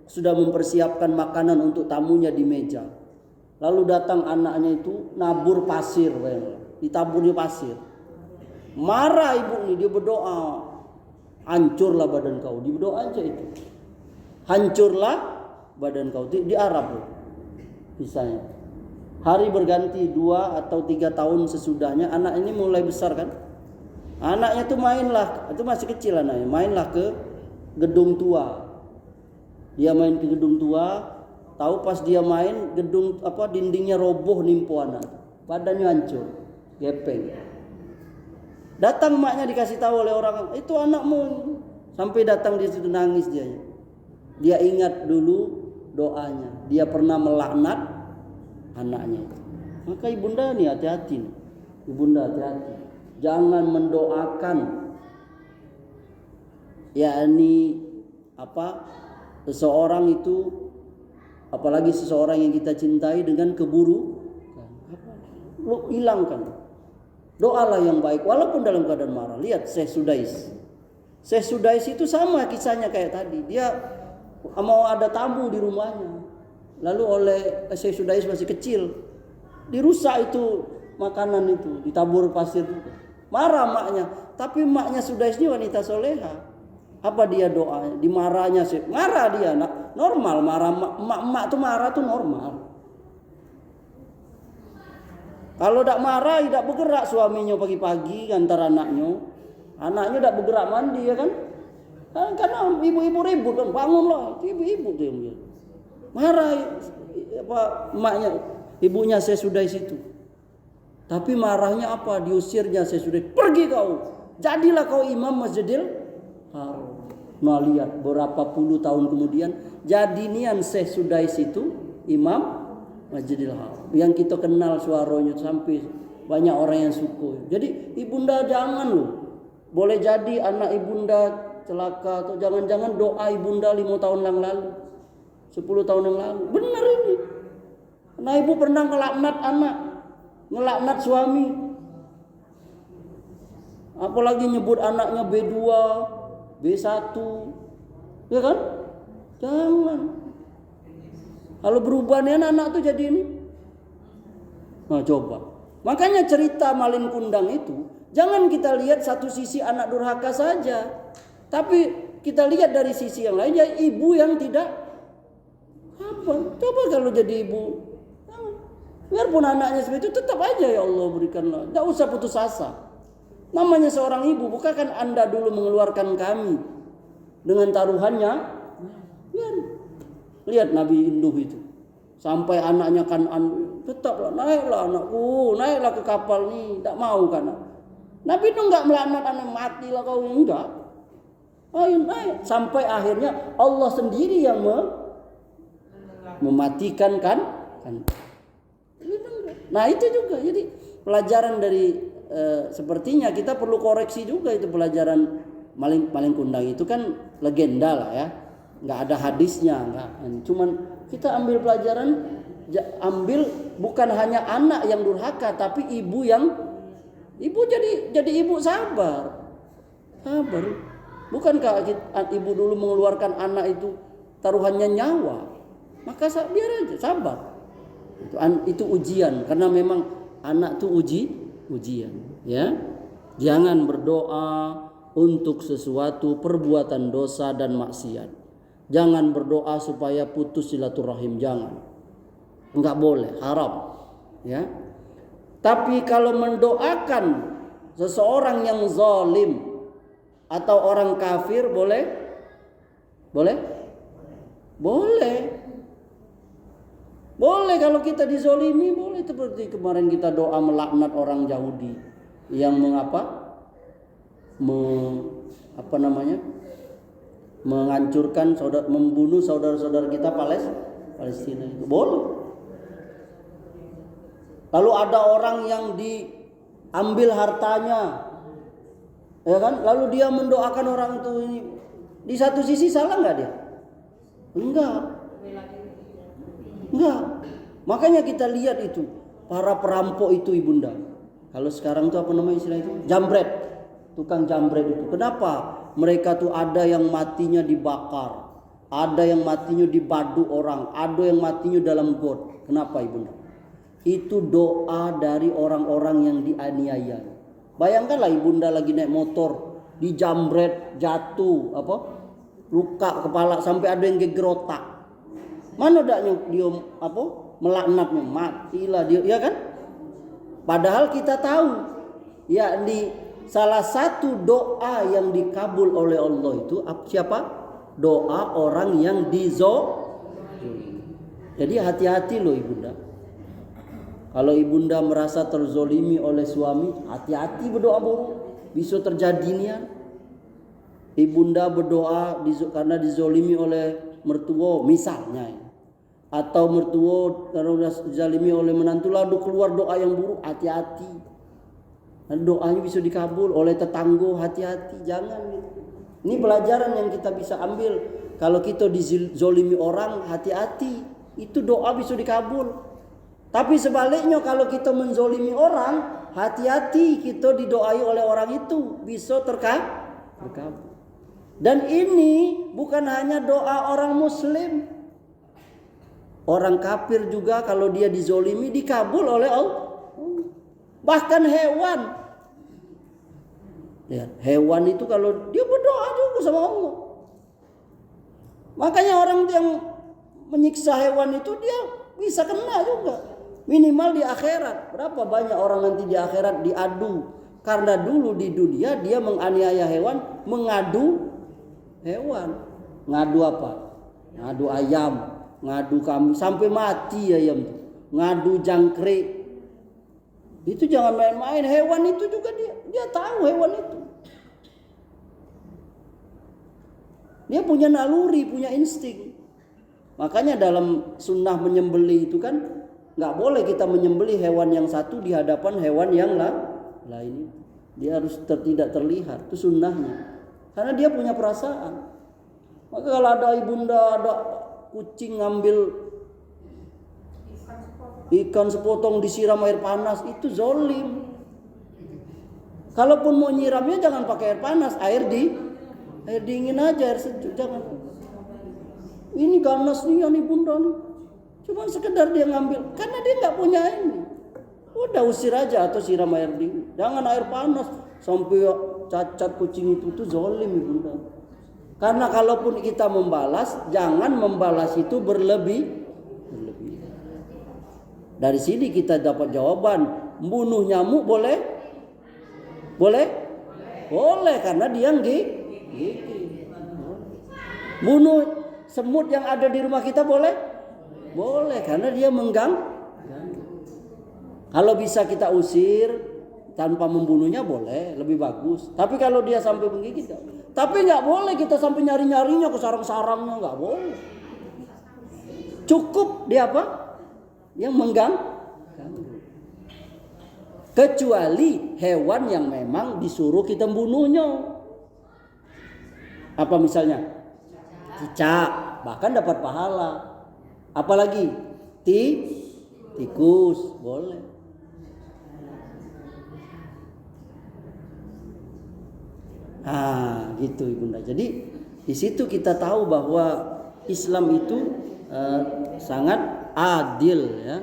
sudah mempersiapkan makanan untuk tamunya di meja. Lalu datang anaknya itu nabur pasir, ditabur di pasir. Marah ibu ini, dia berdoa, hancurlah badan kau. Dia berdoa aja itu, hancurlah badan kau. Di Arab misalnya. Hari berganti 2 atau 3 tahun sesudahnya, anak ini mulai besar kan. Anaknya tuh mainlah, itu masih kecil anaknya, mainlah ke gedung tua. Dia main ke gedung tua, tahu pas dia main gedung dindingnya roboh nimpo anak. Badannya hancur, gepeng. Datang maknya dikasih tahu oleh orang, itu anakmu. Sampai datang di situ nangis dia. Dia ingat dulu doanya. Dia pernah melaknat anaknya. Maka ibunda nih hati-hati. Ibunda hati-hati. Jangan mendoakan seseorang itu, apalagi seseorang yang kita cintai dengan keburu. Lu hilangkan. Doalah yang baik walaupun dalam keadaan marah. Lihat Syekh Sudais. Syekh Sudais itu sama kisahnya kayak tadi. Dia mau ada tamu di rumahnya. Lalu oleh Syekh Sudais masih kecil, dirusak itu makanan itu, ditabur pasir. Marah maknya. Tapi maknya Sudais ini wanita soleha. Apa dia doanya? Dimarahnya sih. Marah dia. Normal marah. Emak tuh marah tuh normal. Kalau tidak marah, tidak bergerak suaminya pagi-pagi antar anaknya. Anaknya tidak bergerak mandi ya kan? Karena ibu-ibu ribut kan, bangunlah. Ibu-ibu tuh yang bilang. Marah emaknya, ibunya saya sudah di situ. Tapi marahnya apa? Diusirnya saya sudah. Pergi kau. Jadilah kau imam Masjidil Haram. Nah lihat berapa puluh tahun kemudian jadi nian Syekh Sudais itu imam Masjidil Haram. Yang kita kenal suaranya sampai banyak orang yang suka. Jadi ibunda jangan loh. Boleh jadi anak ibunda celaka atau jangan-jangan doa ibunda 5 tahun yang lalu, 10 tahun yang lalu. Benar ini. Nah ibu pernah ngelaknat anak, ngelaknat suami. Apalagi nyebut anaknya B2, B1. Ya kan? Jangan. Kalau berubah nih anak tuh jadi ini. Nah coba. Makanya cerita Malin Kundang itu jangan kita lihat satu sisi anak durhaka saja, tapi kita lihat dari sisi yang lain, ya ibu yang tidak apa. Coba kalau jadi ibu, biarpun anaknya seperti itu, tetap aja ya Allah berikanlah. Tidak usah putus asa. Namanya seorang ibu, bukankah Anda dulu mengeluarkan kami dengan taruhannya? Lihat Nabi Induh itu, sampai anaknya kan tetaplah naiklah anakku, naiklah ke kapal nih, tidak mau kan. Nabi itu enggak melaknat anak, matilah kau, enggak. Ayo naik. Sampai akhirnya Allah sendiri yang mematikan kan. Nah itu juga. Jadi pelajaran dari sepertinya kita perlu koreksi juga itu pelajaran Malin Kundang itu kan legenda lah ya. Enggak ada hadisnya, enggak. Cuman kita ambil pelajaran, ambil bukan hanya anak yang durhaka, tapi ibu jadi ibu sabar. Bukankah ibu dulu mengeluarkan anak itu taruhannya nyawa? Maka biar aja sabar. Itu ujian, karena memang anak itu ujian, ya. Jangan berdoa untuk sesuatu perbuatan dosa dan maksiat. Jangan berdoa supaya putus silaturahim, jangan. Enggak boleh, haram. Ya. Tapi kalau mendoakan seseorang yang zalim atau orang kafir boleh? Boleh? Boleh. Boleh kalau kita dizolimi, boleh. Seperti kemarin kita doa melaknat orang Yahudi yang menghancurkan membunuh saudara-saudara kita Palestina itu boleh. Lalu ada orang yang diambil hartanya, ya kan? Lalu dia mendoakan orang itu, di satu sisi salah nggak dia? Enggak. Makanya kita lihat itu para perampok itu ibunda. Kalau sekarang tuh apa namanya istilah itu? Jambret. Tukang jambret itu. Kenapa? Mereka tuh ada yang matinya dibakar, ada yang matinya dibadu orang, ada yang matinya dalam got. Kenapa ibunda? Itu doa dari orang-orang yang dianiaya. Bayangkanlah ibunda lagi naik motor, dijambret, jatuh, luka kepala sampai ada yang geger otak. Mana daknya dia melaknatnya, matilah dia, ya kan? Padahal kita tahu, yakni salah satu doa yang dikabul oleh Allah itu siapa? Doa orang yang dizolimi. Jadi hati-hati loh ibunda. Kalau ibunda merasa terzolimi oleh suami, hati-hati berdoa buruk. Bisa terjadi nian. Ibunda berdoa karena dizolimi oleh mertua misalnya, atau mertua karena dizalimi oleh menantu lalu keluar doa yang buruk, hati-hati. Dan doanya bisa dikabul oleh tetangga, hati-hati, jangan gitu. Ini pelajaran yang kita bisa ambil. Kalau kita dizolimi orang, hati-hati, itu doa bisa dikabul. Tapi sebaliknya kalau kita menzolimi orang, hati-hati, kita didoai oleh orang itu bisa terkabul. Dan ini bukan hanya doa orang muslim, orang kafir juga kalau dia dizolimi dikabul oleh Allah. Bahkan hewan, ya, hewan itu kalau dia berdoa juga sama Allah. Makanya orang yang menyiksa hewan itu dia bisa kena juga, minimal di akhirat. Berapa banyak orang nanti di akhirat diadu karena dulu di dunia dia menganiaya hewan, mengadu hewan. Ngadu apa? Ngadu ayam, ngadu kambing sampai mati ayam tuh. Ngadu jangkrik. Itu jangan main-main. Hewan itu juga dia tahu hewan itu. Dia punya naluri, punya insting. Makanya dalam sunnah menyembelih itu kan nggak boleh kita menyembelih hewan yang satu di hadapan hewan yang lain. Dia harus tidak terlihat. Itu sunnahnya. Karena dia punya perasaan. Maka kalau ada ibunda, ada kucing ngambil ikan sepotong disiram air panas, itu zolim. Kalaupun mau nyiramnya jangan pakai air panas, air dingin aja, air sejuk, jangan. Ini ganas nih ibunda nih. Cuma sekedar dia ngambil, karena dia nggak punya ini. Udah usir aja atau siram air dingin. Jangan air panas sampai cacat kucing itu tuh zolim ibunda. Karena kalaupun kita membalas, jangan membalas itu berlebih. Dari sini kita dapat jawaban, bunuh nyamuk boleh? Boleh? Boleh karena dia gigit. Bunuh semut yang ada di rumah kita boleh? Boleh karena dia mengganggu. Kalau bisa kita usir tanpa membunuhnya boleh, lebih bagus. Tapi kalau dia sampai menggigit, tapi nggak boleh kita sampai nyari-nyarinya ke sarang-sarangnya, nggak boleh. Cukup dia apa? Yang mengganggu. Kecuali hewan yang memang disuruh kita bunuhnya. Apa misalnya? Cicak, bahkan dapat pahala. Apalagi tikus, boleh. Gitu ibunda. Jadi di situ kita tahu bahwa Islam itu sangat adil ya.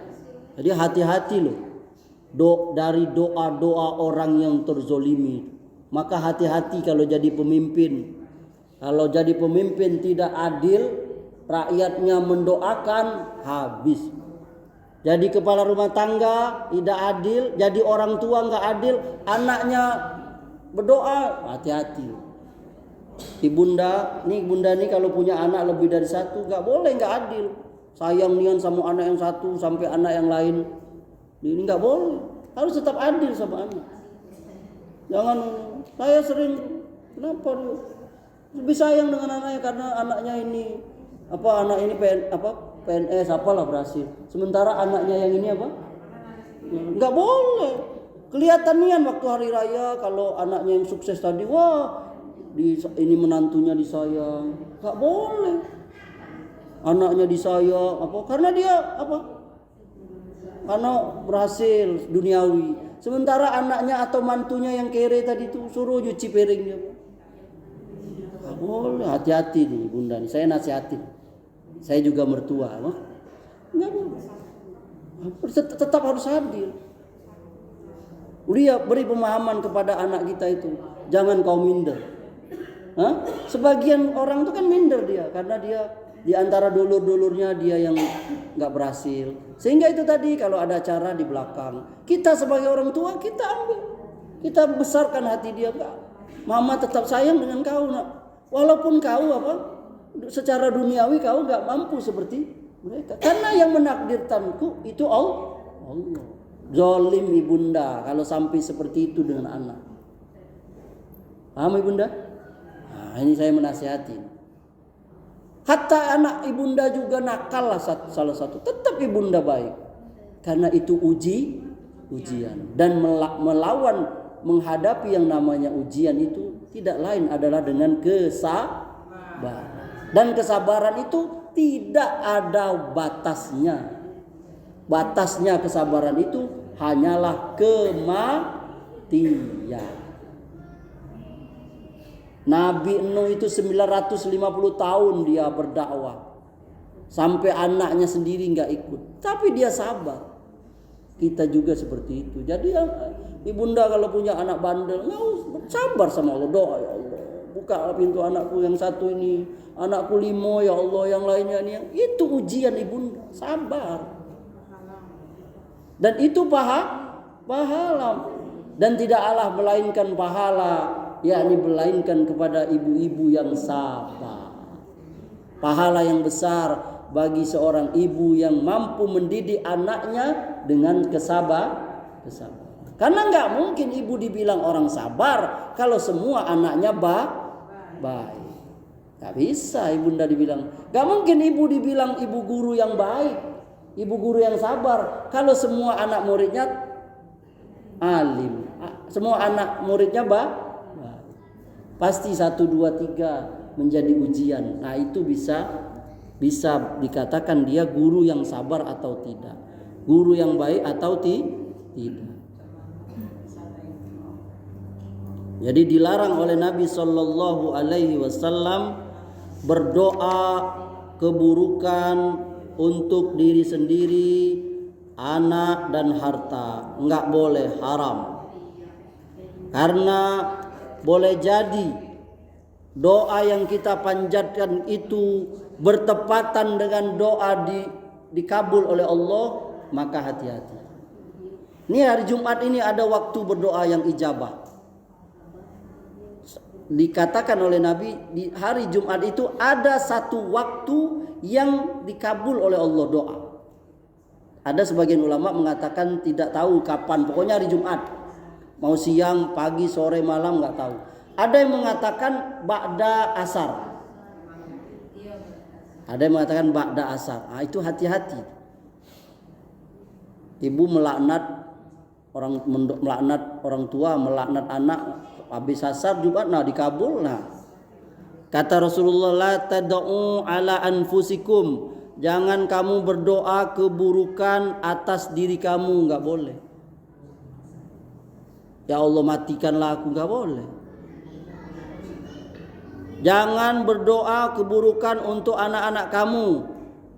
Jadi hati-hati loh. Dari doa-doa orang yang terzolimi. Maka hati-hati kalau jadi pemimpin. Kalau jadi pemimpin tidak adil, rakyatnya mendoakan, habis. Jadi kepala rumah tangga tidak adil, jadi orang tua nggak adil, anaknya berdoa, hati-hati. Ibunda nih kalau punya anak lebih dari satu, nggak boleh, nggak adil. Sayang nian sama anak yang satu sampai anak yang lain. Ini nggak boleh. Harus tetap adil sama anak. Jangan saya sering kenapa lebih sayang dengan anaknya karena anaknya ini anak ini PNS apalah berhasil. Sementara anaknya yang ini nggak boleh. Kelihatan nian waktu hari raya kalau anaknya yang sukses tadi, wah ini menantunya disayang. Nggak boleh. anaknya disayang apa? Karena dia apa? Karena berhasil duniawi. Sementara anaknya atau mantunya yang kere tadi itu suruh cuci piringnya. Boleh, hati-hati nih bunda nih, saya nasihatin. Saya juga mertua, enggak boleh. Tetap harus hadir. Dia beri pemahaman kepada anak kita itu, jangan kau minder. Sebagian orang itu kan minder dia, karena dia di antara dulur-dulurnya dia yang nggak berhasil. Sehingga itu tadi kalau ada acara di belakang, kita sebagai orang tua kita ambil, kita besarkan hati dia. Enggak, mama tetap sayang dengan kau nak. Walaupun kau secara duniawi kau nggak mampu seperti mereka. Karena yang menakdirkanku itu Allah. Zalim ibunda kalau sampai seperti itu dengan anak. Paham ibunda? Nah, ini saya menasihati. Hatta anak ibunda juga nakal lah salah satu. Tetap ibunda baik. Karena itu ujian. Dan melawan menghadapi yang namanya ujian itu tidak lain adalah dengan kesabaran. Dan kesabaran itu tidak ada batasnya. Batasnya kesabaran itu hanyalah kematian. Nabi Nuh itu 950 tahun dia berdakwah. Sampai anaknya sendiri enggak ikut. Tapi dia sabar. Kita juga seperti itu. Jadi ibunda kalau punya anak bandel, sabar sama Allah, doa ya Allah. Buka pintu anakku yang satu ini, anakku 5 ya Allah, yang lainnya ini. Itu ujian ibunda, sabar. Dan itu pahala. Dan tidak Allah melainkan pahala, yakni melainkan kepada ibu-ibu yang sabar. Pahala yang besar bagi seorang ibu yang mampu mendidik anaknya dengan kesabaran. Karena nggak mungkin ibu dibilang orang sabar kalau semua anaknya baik. Nggak bisa ibunda dibilang. Nggak mungkin ibu dibilang ibu guru yang baik, ibu guru yang sabar kalau semua anak muridnya alim, semua anak muridnya baik. Pasti 1, 2, 3 menjadi ujian. Nah itu bisa dikatakan dia guru yang sabar atau tidak, guru yang baik atau tidak. Jadi dilarang oleh Nabi Shallallahu Alaihi Wasallam berdoa keburukan untuk diri sendiri, anak dan harta. Enggak boleh, haram. Karena boleh jadi doa yang kita panjatkan itu bertepatan dengan doa dikabul oleh Allah, maka hati-hati. Ini hari Jumat ini ada waktu berdoa yang ijabah. Dikatakan oleh Nabi di hari Jumat itu ada satu waktu yang dikabul oleh Allah doa. Ada sebagian ulama mengatakan tidak tahu kapan, pokoknya hari Jumat. Mau siang, pagi, sore, malam nggak tahu. Ada yang mengatakan ba'da asar. Ada yang mengatakan ba'da asar. Nah, itu hati-hati. Ibu melaknat orang tua, melaknat anak habis asar Jumat, nah dikabul. Nah kata Rasulullah, la tad'u ala anfusikum, jangan kamu berdoa keburukan atas diri kamu, nggak boleh. Ya Allah matikanlah aku, nggak boleh. Jangan berdoa keburukan untuk anak-anak kamu.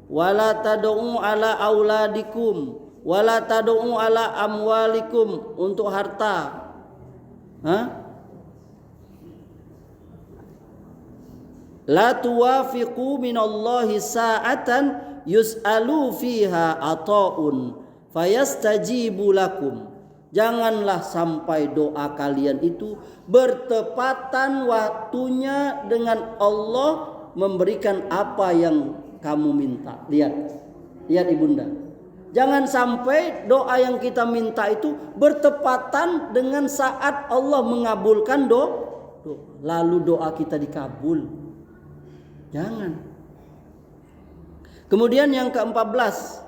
Wala tad'u ala auladikum, wala tad'u ala amwalikum, untuk harta. La tuwafiqu minallahi sa'atan yus'alu fiha ata'un fayastajibu lakum. Janganlah sampai doa kalian itu bertepatan waktunya dengan Allah memberikan apa yang kamu minta. Lihat ibunda. Jangan sampai doa yang kita minta itu bertepatan dengan saat Allah mengabulkan doa, lalu doa kita dikabul. Jangan. Kemudian yang ke-14,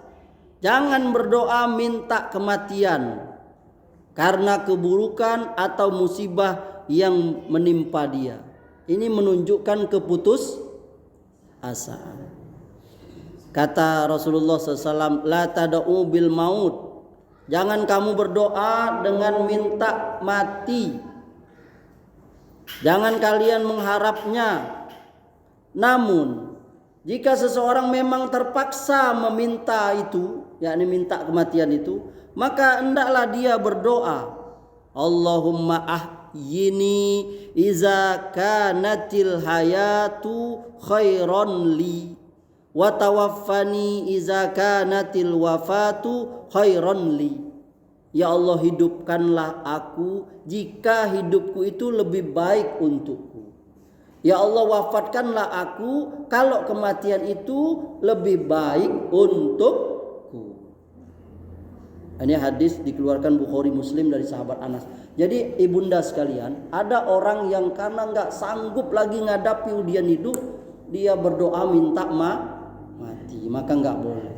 jangan berdoa minta kematian karena keburukan atau musibah yang menimpa dia. Ini menunjukkan keputus asaan. Kata Rasulullah SAW, la tada'u bil maut. Jangan kamu berdoa dengan minta mati. Jangan kalian mengharapnya. Namun, jika seseorang memang terpaksa meminta itu, yakni minta kematian itu, maka hendaklah dia berdoa, Allahumma ahyini iza kanatil hayatu khairan li wa tawaffani iza kanatil wafatu khairan li. Ya Allah, hidupkanlah aku jika hidupku itu lebih baik untukku. Ya Allah, wafatkanlah aku kalau kematian itu lebih baik untukku. Ini hadis dikeluarkan Bukhari Muslim dari sahabat Anas. Jadi ibunda sekalian, ada orang yang karena nggak sanggup lagi ngadapi ujian hidup, dia berdoa minta mati, maka nggak boleh.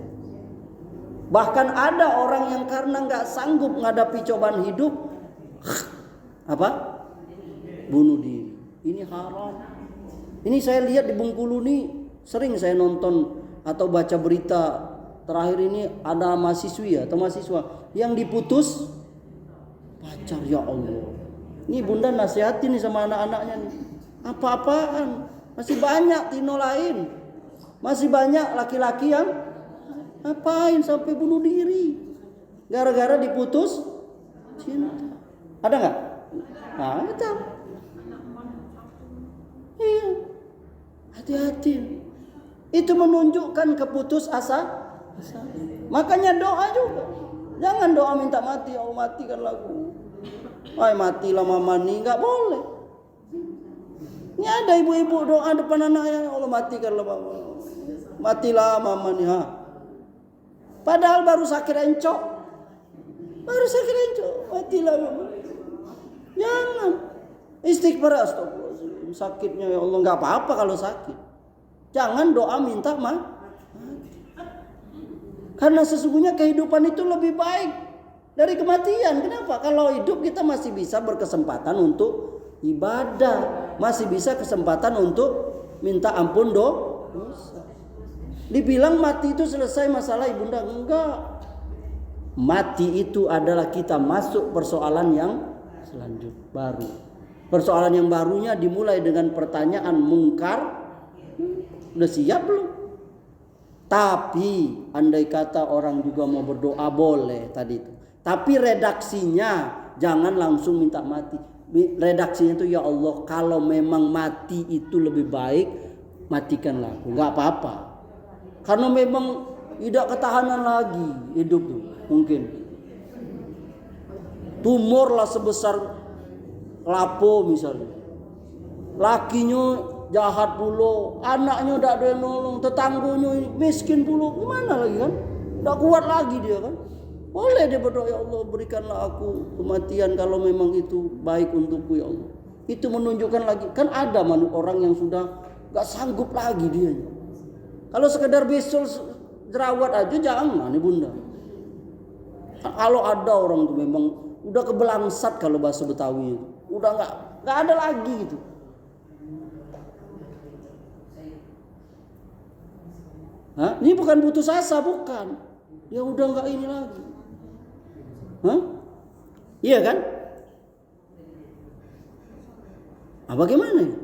Bahkan ada orang yang karena nggak sanggup ngadapi cobaan hidup, bunuh diri. Ini haram. Ini saya lihat di Bengkulu nih, sering saya nonton atau baca berita. Terakhir ini ada mahasiswi atau mahasiswa yang diputus pacar. Ya Allah, ini bunda nasihati nih sama anak-anaknya nih. Apa-apaan? Masih banyak tino lain, masih banyak laki-laki yang ngapain sampai bunuh diri gara-gara diputus cinta. Ada nggak? Nah, itu. Iya, hati-hati. Itu menunjukkan keputus asa. Makanya doa juga. Jangan doa minta mati, Allah matikanlah aku. Matilah mama nih, nggak boleh. Ini ada ibu-ibu doa depan anaknya, Allah matikanlah mama. Matilah mama nih, Padahal baru sakit encok. Matilah mama. Jangan. Istighfar, astagfirullahaladzim. Sakitnya ya Allah, nggak apa-apa kalau sakit. Jangan doa minta mati. Karena sesungguhnya kehidupan itu lebih baik dari kematian. Kenapa? Kalau hidup kita masih bisa berkesempatan untuk ibadah, masih bisa kesempatan untuk minta ampun dosa. Dibilang mati itu selesai masalah ibunda, enggak. Mati itu adalah kita masuk persoalan yang selanjutnya baru. Persoalan yang barunya dimulai dengan pertanyaan mungkar. Udah siap belum? Tapi andai kata orang juga mau berdoa boleh tadi itu. Tapi redaksinya jangan langsung minta mati. Redaksinya itu, ya Allah, kalau memang mati itu lebih baik, matikanlah aku. Enggak apa-apa. Karena memang tidak ketahanan lagi hidup tuh. Mungkin tumor lah sebesar lapo misalnya. Lakinya jahat pula, anaknya tidak ada yang nolong, tetanggunya miskin pula, gimana lagi kan? Tidak kuat lagi dia kan? Boleh dia berdoa, ya Allah berikanlah aku kematian kalau memang itu baik untukku ya Allah. Itu menunjukkan lagi, kan ada orang yang sudah gak sanggup lagi dia. Kalau sekedar bisul jerawat aja jangan nih bunda. Kalau ada orang tuh memang udah kebelangsat kalau bahasa Betawi, udah nggak ada lagi gitu. Ini bukan putus asa, bukan. Ya udah nggak ini lagi. Iya kan? Bagaimana?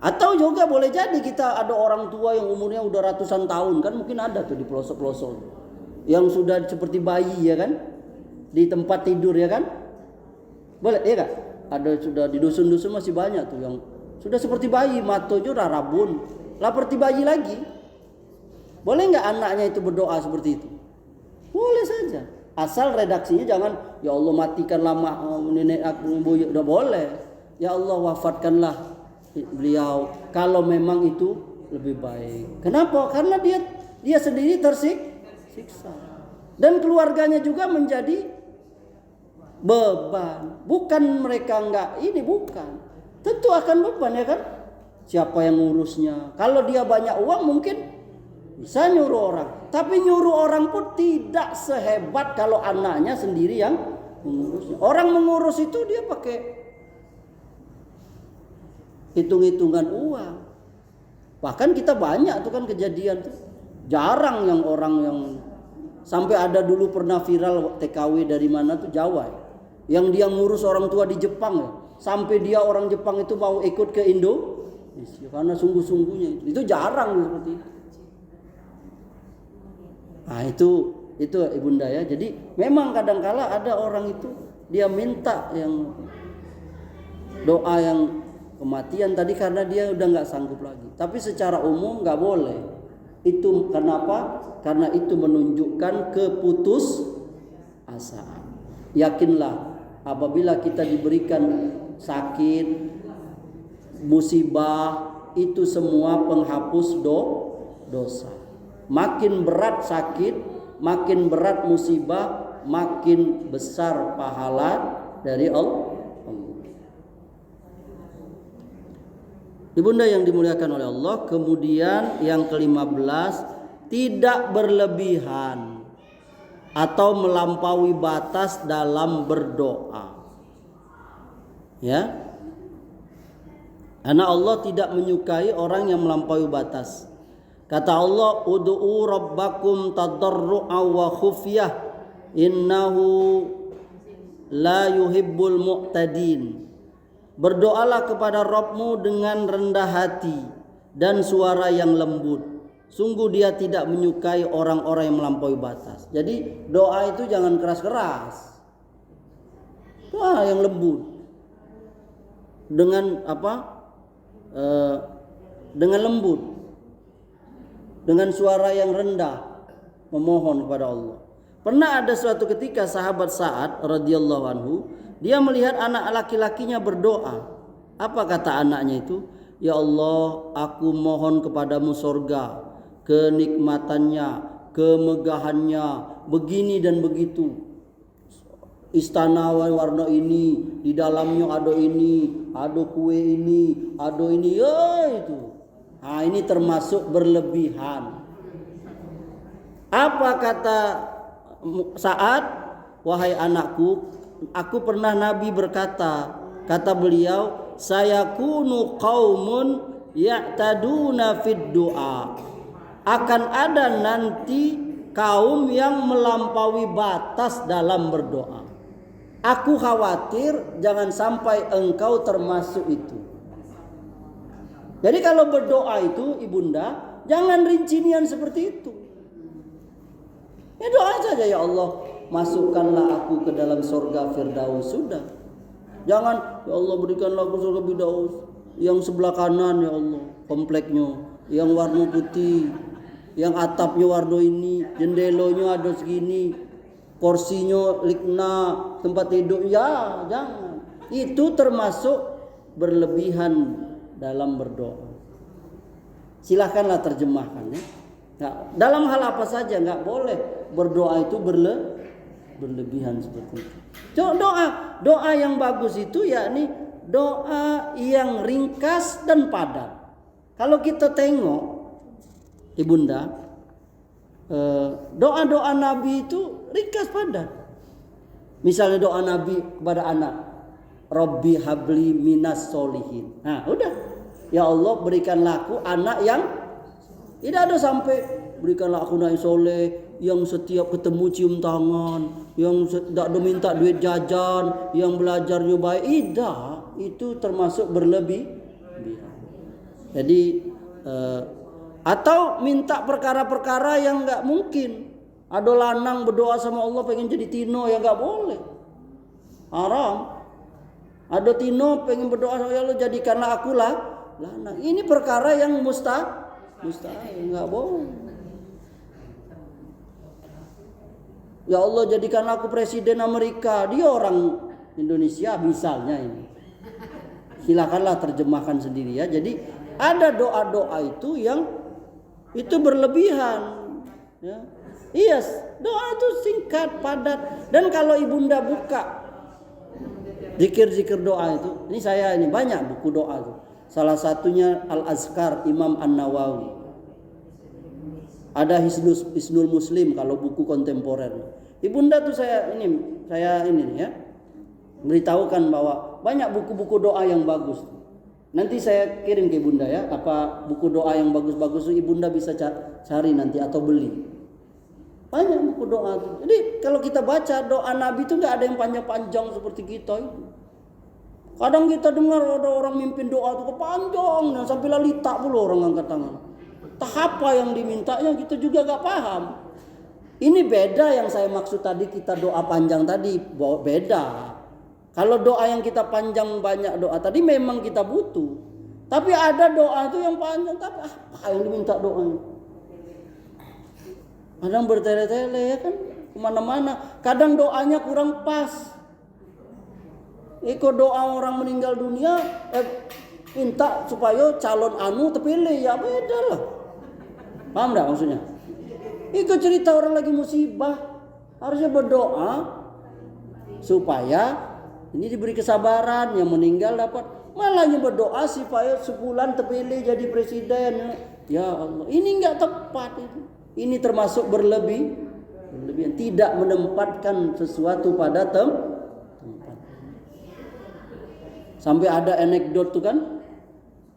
Atau juga boleh jadi kita ada orang tua yang umurnya udah ratusan tahun, kan mungkin ada tuh di pelosok-pelosok yang sudah seperti bayi ya kan, di tempat tidur ya kan, boleh ya kan? Ada sudah di dusun-dusun masih banyak tuh yang sudah seperti bayi, matonya udah rabun, lah seperti bayi lagi. Boleh nggak anaknya itu berdoa seperti itu? Boleh saja, asal redaksinya jangan ya Allah matikanlah nenek aku, udah boleh. Ya Allah wafatkanlah beliau kalau memang itu lebih baik. Kenapa? Karena dia sendiri tersiksa dan keluarganya juga menjadi beban. Bukan mereka enggak ini, bukan. Tentu akan beban ya kan? Siapa yang ngurusnya? Kalau dia banyak uang mungkin bisa nyuruh orang. Tapi nyuruh orang pun tidak sehebat kalau anaknya sendiri yang mengurusnya. Orang mengurus itu dia pakai hitung-hitungan uang. Bahkan kita banyak tuh kan kejadian tuh. Jarang yang orang yang sampai ada dulu pernah viral TKW dari mana tuh Jawa ya. Yang dia ngurus orang tua di Jepang ya. Sampai dia orang Jepang itu mau ikut ke Indonesia karena sungguh-sungguhnya itu jarang seperti itu. Nah itu ibunda ya. Jadi memang kadangkala ada orang itu dia minta yang doa yang kematian tadi karena dia udah nggak sanggup lagi. Tapi secara umum nggak boleh. Itu kenapa? Karena itu menunjukkan keputusasaan. Yakinlah apabila kita diberikan sakit, musibah, itu semua penghapus dosa. Makin berat sakit, makin berat musibah, makin besar pahala dari Allah. Ibunda yang dimuliakan oleh Allah, kemudian yang ke-15, tidak berlebihan atau melampaui batas dalam berdoa. Ya. Karena Allah tidak menyukai orang yang melampaui batas. Kata Allah, ud'u rabbakum tadarru'a wa khufyah innahu la yuhibbul mu'tadin. Berdoalah kepada Rabbmu dengan rendah hati dan suara yang lembut. Sungguh dia tidak menyukai orang-orang yang melampaui batas. Jadi doa itu jangan keras-keras. Doa yang lembut. Dengan apa? Dengan lembut. Dengan suara yang rendah memohon kepada Allah. Pernah ada suatu ketika sahabat Sa'ad radhiyallahu anhu, dia melihat anak laki-lakinya berdoa. Apa kata anaknya itu? Ya Allah, aku mohon kepadamu surga, kenikmatannya, kemegahannya, begini dan begitu. Istana warna ini, di dalamnya ada ini, ada kue ini, ada ini, ya itu. Nah, ini termasuk berlebihan. Apa kata Sa'ad? Wahai anakku, aku pernah Nabi berkata, kata beliau, sayakunu qaumun ya'taduna fid du'a. Akan ada nanti kaum yang melampaui batas dalam berdoa. Aku khawatir jangan sampai engkau termasuk itu. Jadi kalau berdoa itu ibunda, jangan rincinian seperti itu. Ya doa saja, ya Allah, masukkanlah aku ke dalam surga Firdaus, sudah. Jangan, ya Allah berikanlah aku surga Firdaus yang sebelah kanan, ya Allah, kompleknya, yang warna putih, yang atapnya warna ini, jendelanya ada segini, kursinya likna, tempat tidur, ya jangan. Itu termasuk berlebihan dalam berdoa. Silahkanlah terjemahkan ya. Nah, dalam hal apa saja nggak boleh berdoa itu berlebihan seperti itu. Doa yang bagus itu yakni doa yang ringkas dan padat. Kalau kita tengok ibunda, doa-doa Nabi itu ringkas padat. Misalnya doa Nabi kepada anak, Rabbi habli minas solihin. Nah udah, ya Allah berikanlah aku anak yang tidak ada sampai berikanlah aku anak soleh yang setiap ketemu cium tangan, yang tidak minta duit jajan, yang belajarnya baik. Tidak, itu termasuk berlebihan. Jadi atau minta perkara-perkara yang nggak mungkin. Ada lanang berdoa sama Allah pengen jadi tino, ya nggak boleh, haram. Ada tino pengen berdoa sama Allah, jadikanlah aku lanang. Ini perkara yang mustahil, nggak boleh. Ya Allah jadikanlah aku presiden Amerika, dia orang Indonesia misalnya ini. Silakanlah terjemahkan sendiri ya. Jadi ada doa-doa itu yang itu berlebihan ya. Iya, doa itu singkat, padat. Dan kalau ibunda buka zikir-zikir doa itu, ini banyak buku doa itu. Salah satunya Al-Azkar Imam An-Nawawi. Ada Hisnul Muslim kalau buku kontemporer. Ibunda tuh saya ini ya, beritahukan bahwa banyak buku-buku doa yang bagus. Nanti saya kirim ke Ibunda ya, apa buku doa yang bagus-bagus itu Ibunda bisa cari nanti atau beli. Banyak buku doa itu. Jadi kalau kita baca doa Nabi itu nggak ada yang panjang-panjang seperti kita itu. Kadang kita dengar ada orang mimpin doa itu panjang, sampai lalita pula orang angkat tangan. Tak apa yang dimintanya kita juga nggak paham. Ini beda yang saya maksud tadi, kita doa panjang tadi, beda. Kalau doa yang kita panjang banyak doa tadi memang kita butuh. Tapi ada doa itu yang panjang, tapi apa yang diminta doanya? Kadang bertele-tele ya kan, kemana-mana. Kadang doanya kurang pas. Ikut doa orang meninggal dunia, minta supaya calon anu terpilih, ya beda lah. Paham enggak maksudnya? Ikut cerita orang lagi musibah, harusnya berdoa supaya ini diberi kesabaran, yang meninggal dapat. Malahnya berdoa supaya sebulan terpilih jadi presiden. Ya Allah, ini enggak tepat itu. Ini termasuk berlebihan, tidak menempatkan sesuatu pada tempat. Sampai ada anekdot tuh kan,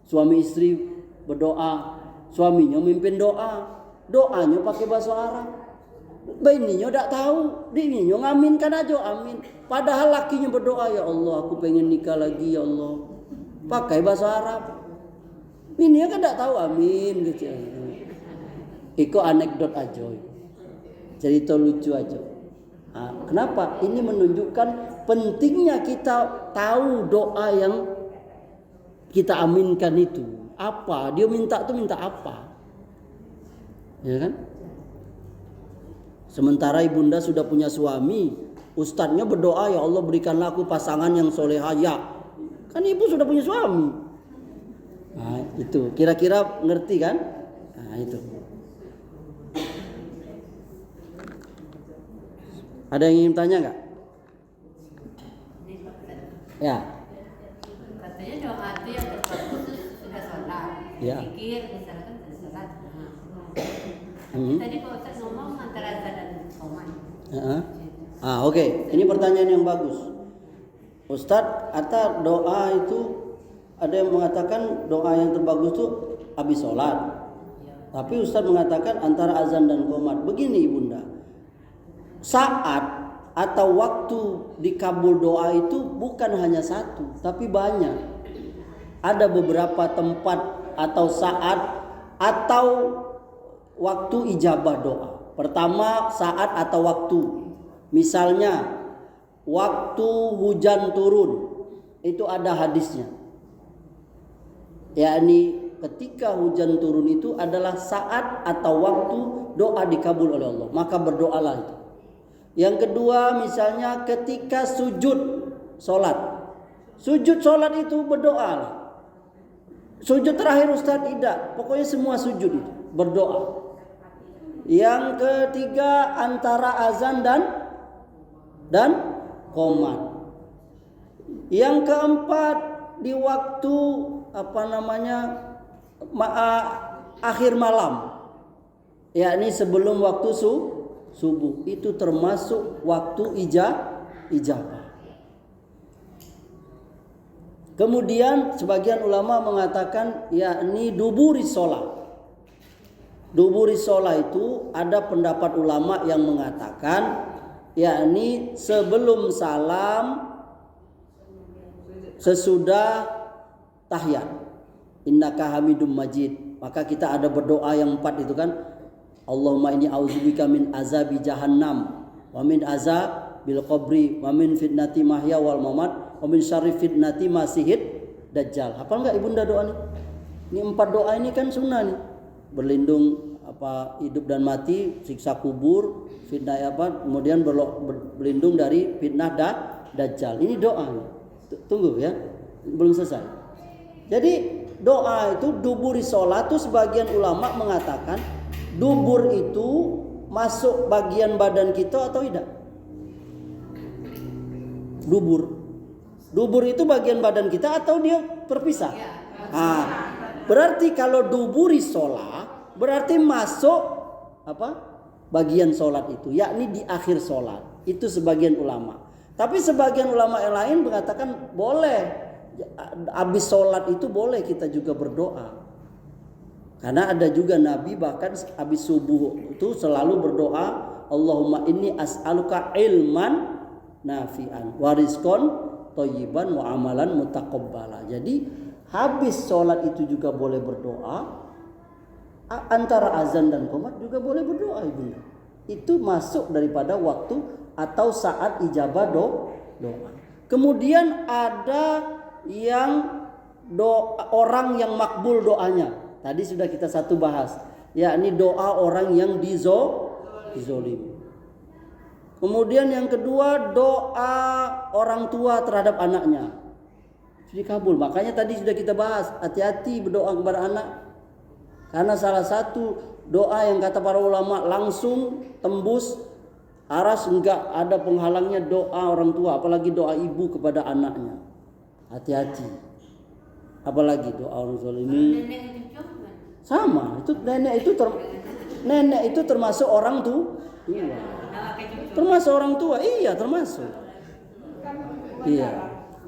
suami istri berdoa, suaminya mimpin doanya pakai bahasa Arab. Bininya tidak tahu, bininya ngaminkan aja, amin. Padahal lakinya berdoa, ya Allah, aku pengen nikah lagi ya Allah, pakai bahasa Arab. Bininya kan tidak tahu, amin gitu. Itu anekdot aja, cerita lucu aja. Nah, kenapa? Ini menunjukkan pentingnya kita tahu doa yang kita aminkan itu. Apa? Dia minta itu minta apa? Ya kan? Sementara ibunda sudah punya suami, ustadznya berdoa, ya Allah berikanlah aku pasangan yang solehah. Ya, kan ibu sudah punya suami. Nah, itu kira-kira ngerti kan? Nah, itu. Ada yang ingin tanya nggak? Ya. Katanya doa itu yang terbagus sudah sholat. Ya. Zikir misalkan sudah sholat. Tadi Pak Ustaz ngomong antara azan dan qomat. Oke. Ini pertanyaan yang bagus. Ustadz, atau doa itu ada yang mengatakan doa yang terbagus itu habis sholat. Tapi Ustadz mengatakan antara azan dan qomat. Begini ibunda. Saat atau waktu dikabul doa itu bukan hanya satu, tapi banyak. Ada beberapa tempat atau saat atau waktu ijabah doa. Pertama, saat atau waktu. Misalnya waktu hujan turun, itu ada hadisnya. Yakni ketika hujan turun itu adalah saat atau waktu doa dikabul oleh Allah. Maka berdoalah itu. Yang kedua misalnya ketika sujud sholat. Sujud sholat itu berdoa. Sujud terakhir Ustaz tidak. Pokoknya semua sujud itu berdoa. Yang ketiga antara azan dan qomat. Yang keempat di waktu akhir malam. Yakni sebelum waktu subuh, itu termasuk waktu ijabah. Kemudian sebagian ulama mengatakan yakni duburis sholat. Duburis sholat itu ada pendapat ulama yang mengatakan yakni sebelum salam, sesudah tahiyat. Innaka hamidum majid. Maka kita ada berdoa yang 4 itu kan. Allahumma inni a'udzubika min azabi jahannam wa min azabil qabri wa min fitnati mahya wal mamat wa min syarri fitnati masihid dajjal. Hafal enggak ibunda doa ini? Ini 4 doa ini kan sunnah nih. Berlindung hidup dan mati, siksa kubur, fitnah kemudian berlindung dari fitnah dajjal. Ini doa nih. Tunggu ya. Belum selesai. Jadi doa itu duburi sholat itu sebagian ulama mengatakan dubur itu masuk bagian badan kita atau tidak? Dubur itu bagian badan kita atau dia terpisah? Berarti kalau duburi sholat berarti masuk bagian sholat itu, yakni di akhir sholat. Itu sebagian ulama. Tapi sebagian ulama yang lain mengatakan boleh habis sholat itu boleh kita juga berdoa. Karena ada juga Nabi bahkan habis subuh itu selalu berdoa, Allahumma inni as'aluka ilman nafi'an wa rizqan thayyiban wa amalan mutaqabbala. Jadi habis sholat itu juga boleh berdoa. Antara azan dan qomat juga boleh berdoa Ibunda. Itu masuk daripada waktu atau saat ijabah doa. Kemudian ada yang orang yang makbul doanya. Tadi sudah kita satu bahas, yakni doa orang yang dizolim. Kemudian yang kedua doa orang tua terhadap anaknya. Dikabul. Makanya tadi sudah kita bahas, hati-hati berdoa kepada anak. Karena salah satu doa yang kata para ulama langsung tembus aras, enggak ada penghalangnya doa orang tua, apalagi doa ibu kepada anaknya. Hati-hati. Apalagi doa orang zalimi. Sama, itu nenek itu termasuk orang tua. Iya. Termasuk orang tua. Iya, termasuk.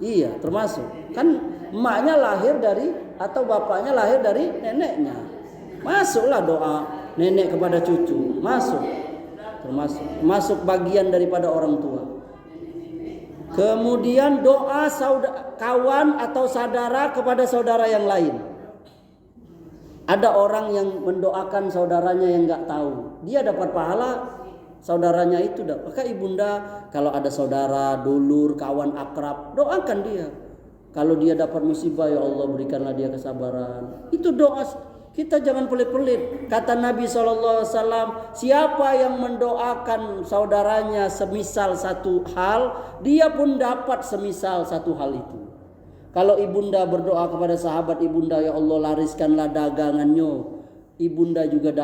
Iya, termasuk. Kan emaknya lahir dari atau bapaknya lahir dari neneknya. Masuklah doa nenek kepada cucu, masuk bagian daripada orang tua. Kemudian doa kawan atau saudara kepada saudara yang lain. Ada orang yang mendoakan saudaranya yang nggak tahu, dia dapat pahala saudaranya itu. Maka Ibunda kalau ada saudara, dulur, kawan akrab, doakan dia. Kalau dia dapat musibah, ya Allah berikanlah dia kesabaran. Itu doa. Kita jangan pelit-pelit. Kata Nabi SAW, siapa yang mendoakan saudaranya semisal satu hal, dia pun dapat semisal satu hal itu. Kalau Ibunda berdoa kepada sahabat Ibunda, ya Allah lariskanlah dagangannya, Ibunda juga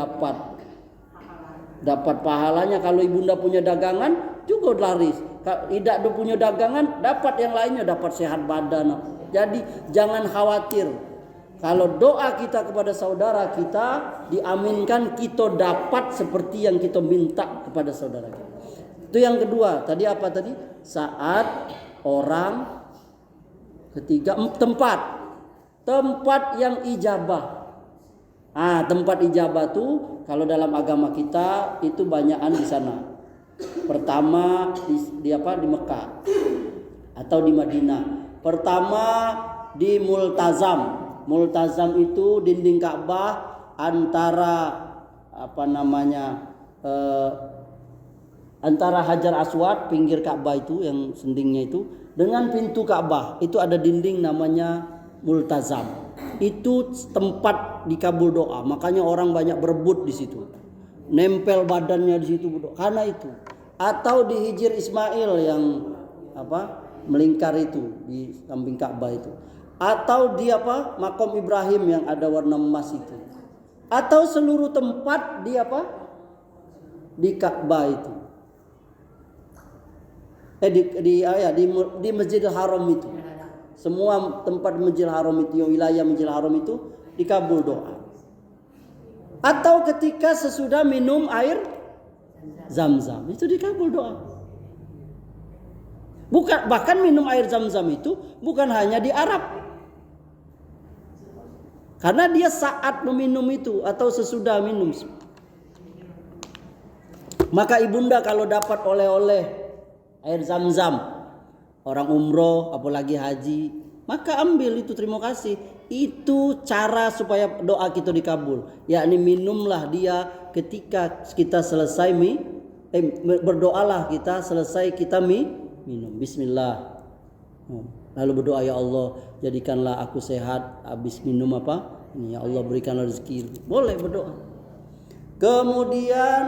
dapat pahalanya. Kalau Ibunda punya dagangan juga laris. Tidak punya dagangan, dapat yang lainnya, dapat sehat badan. Jadi jangan khawatir. Kalau doa kita kepada saudara kita diaminkan, kita dapat seperti yang kita minta kepada saudara kita. Itu yang kedua. Tadi apa tadi? Saat orang. Ketiga, tempat yang ijabah. Tempat ijabah tuh kalau dalam agama kita itu banyakan di sana. Pertama di Mekah atau di Madinah. Pertama di Multazam. Multazam itu dinding Ka'bah antara antara Hajar Aswad, pinggir Ka'bah itu yang sendingnya itu, dengan pintu Ka'bah itu ada dinding namanya Multazam. Itu tempat dikabul doa. Makanya orang banyak berebut di situ, nempel badannya di situ berdoa karena itu. Atau di Hijr Ismail yang melingkar itu di samping Ka'bah itu. Atau di Makom Ibrahim yang ada warna emas itu. Atau seluruh tempat di Ka'bah itu. Di Masjidil Haram itu. Semua tempat Masjidil Haram itu, wilayah Masjidil Haram itu dikabul doa. Atau ketika sesudah minum air Zam-zam itu dikabul doa. Bahkan minum air Zam-zam itu bukan hanya di Arab. Karena dia saat meminum itu atau sesudah minum. Maka Ibunda kalau dapat oleh-oleh air Zam-zam, orang umroh apalagi haji, maka ambil itu, terima kasih. Itu cara supaya doa kita dikabul. Yakni minumlah dia ketika kita selesai berdoalah kita selesai kita minum. Bismillah. Lalu berdoa, ya Allah jadikanlah aku sehat habis minum ini, ya Allah berikanlah rezeki. Boleh berdoa. Kemudian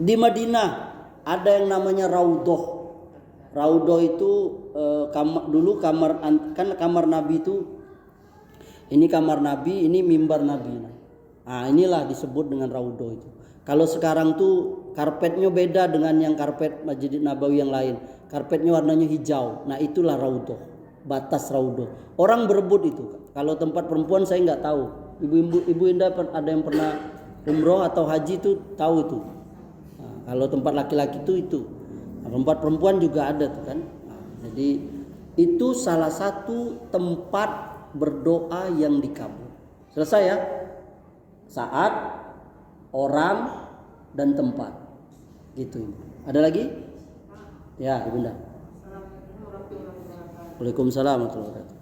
di Madinah ada yang namanya Raudhah. Raudhah itu kamar Nabi itu, ini kamar Nabi, ini mimbar Nabi. Inilah disebut dengan Raudhah itu. Kalau sekarang tuh karpetnya beda dengan yang karpet Masjid Nabawi yang lain. Karpetnya warnanya hijau. Itulah Raudhah, batas Raudhah. Orang berebut itu. Kalau tempat perempuan saya nggak tahu. Ibu Indah ada yang pernah umroh atau haji itu tahu itu. Kalau tempat laki-laki itu. Tempat perempuan juga ada tuh kan. Jadi itu salah satu tempat berdoa yang dikabul. Selesai ya? Saat, orang, dan tempat. Gitu. Ada lagi? Ya, Ibunda. Waalaikumsalam warahmatullahi wabarakatuh.